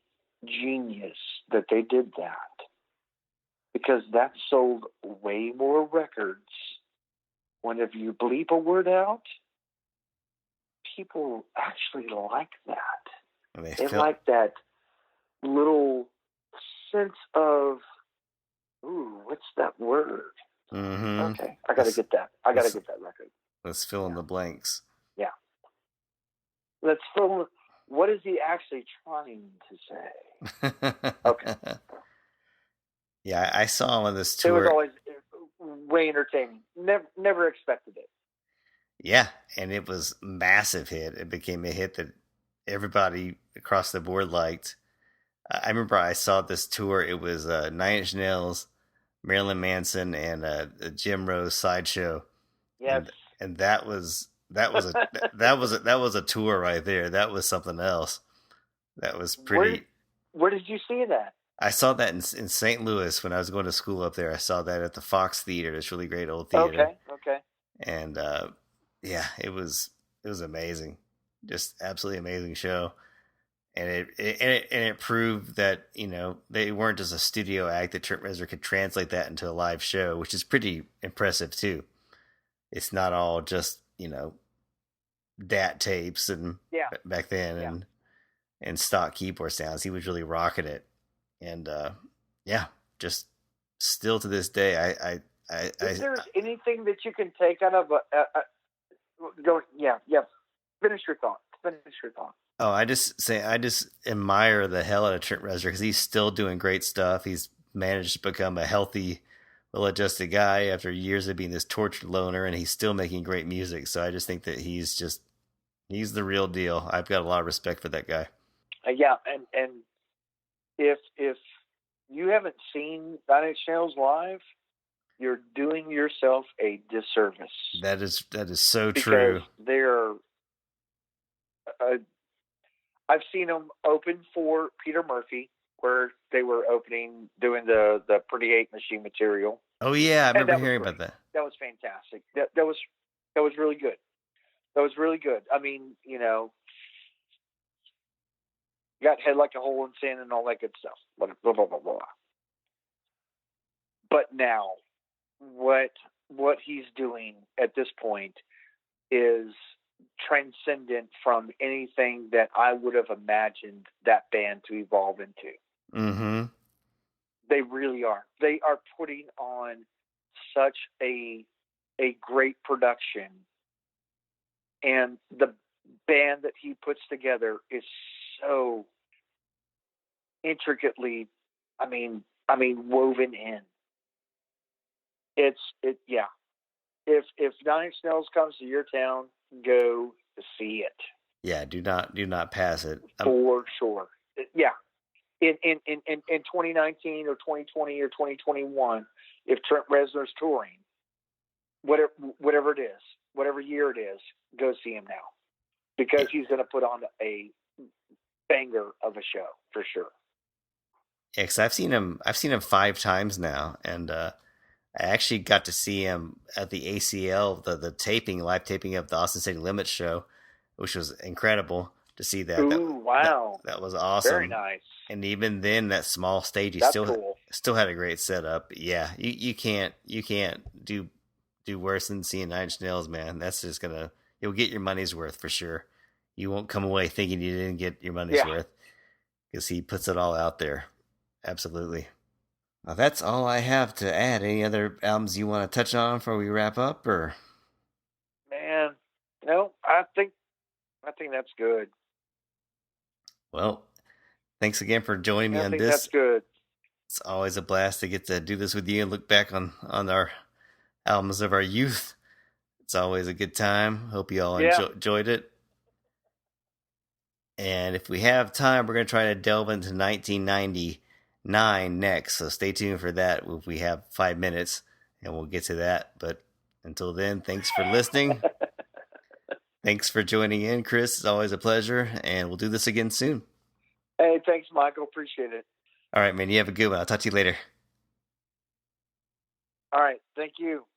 genius that they did that, because that sold way more records. Whenever you bleep a word out, people actually like that. They like that little sense of, ooh, what's that word? Mm-hmm. Okay, I got to get that. I got to get that record. Let's fill in the blanks. Yeah. Let's fill. What is he actually trying to say? Okay. Yeah, I saw him on this tour. It was always way entertaining. Never expected it. Yeah, and it was a massive hit. It became a hit that everybody across the board liked. I remember I saw this tour. It was Nine Inch Nails, Marilyn Manson, and Jim Rose sideshow. Yes, and that was a tour right there. That was something else. That was pretty. Where did you see that? I saw that in St. Louis when I was going to school up there. I saw that at the Fox Theater. This really great old theater. Okay. And yeah, it was amazing, just absolutely amazing show. And it proved that, you know, they weren't just a studio act, that Trent Reznor could translate that into a live show, which is pretty impressive too. It's not all just, you know, DAT tapes and back then and stock keyboard sounds. He was really rocking it. And yeah, just still to this day, If there's anything that you can take out of go, finish your thought. Oh, I just admire the hell out of Trent Reznor, because he's still doing great stuff. He's managed to become a healthy, well-adjusted guy after years of being this tortured loner, and he's still making great music. So I just think that he's the real deal. I've got a lot of respect for that guy. Yeah, and if you haven't seen Nine Inch Nails live, you're doing yourself a disservice. That is so true. They're I've seen them open for Peter Murphy, where they were doing the Pretty Hate Machine material. Oh yeah, I remember hearing about that. That was fantastic. That was really good. That was really good. I mean, you know, got Head Like a Hole in Sand and all that good stuff. Blah, blah, blah, blah, blah. But now, what he's doing at this point is transcendent from anything that I would have imagined that band to evolve into. Mm-hmm. They really are. They are putting on such a great production, and the band that he puts together is so intricately, I mean, woven in. If Nine Inch Nails comes to your town, go see it. Yeah, do not pass it. For sure. Yeah. In 2019 or 2020 or 2021, if Trent Reznor's touring, whatever it is, whatever year it is, go see him now, because he's going to put on a banger of a show for sure. Yeah, because I've seen him 5 times now, and I actually got to see him at the ACL, the live taping of the Austin City Limits show, which was incredible to see that. Ooh, wow. That was awesome. Very nice. And even then, that small stage, he still had a great setup. Yeah, you can't do worse than seeing Nine Inch Nails, man. That's just you'll get your money's worth for sure. You won't come away thinking you didn't get your money's worth, because he puts it all out there. Absolutely. Well, that's all I have to add. Any other albums you want to touch on before we wrap up, or? Man, no, I think that's good. Well, thanks again for joining me on this. That's good. It's always a blast to get to do this with you and look back on our albums of our youth. It's always a good time. Hope you all enjoyed it. And if we have time, we're going to try to delve into 1999 next. So stay tuned for that if we have 5 minutes, and we'll get to that. But until then, thanks for listening. Thanks for joining in, Chris. It's always a pleasure, and we'll do this again soon. Hey, thanks, Michael. Appreciate it. All right, man. You have a good one. I'll talk to you later. All right. Thank you.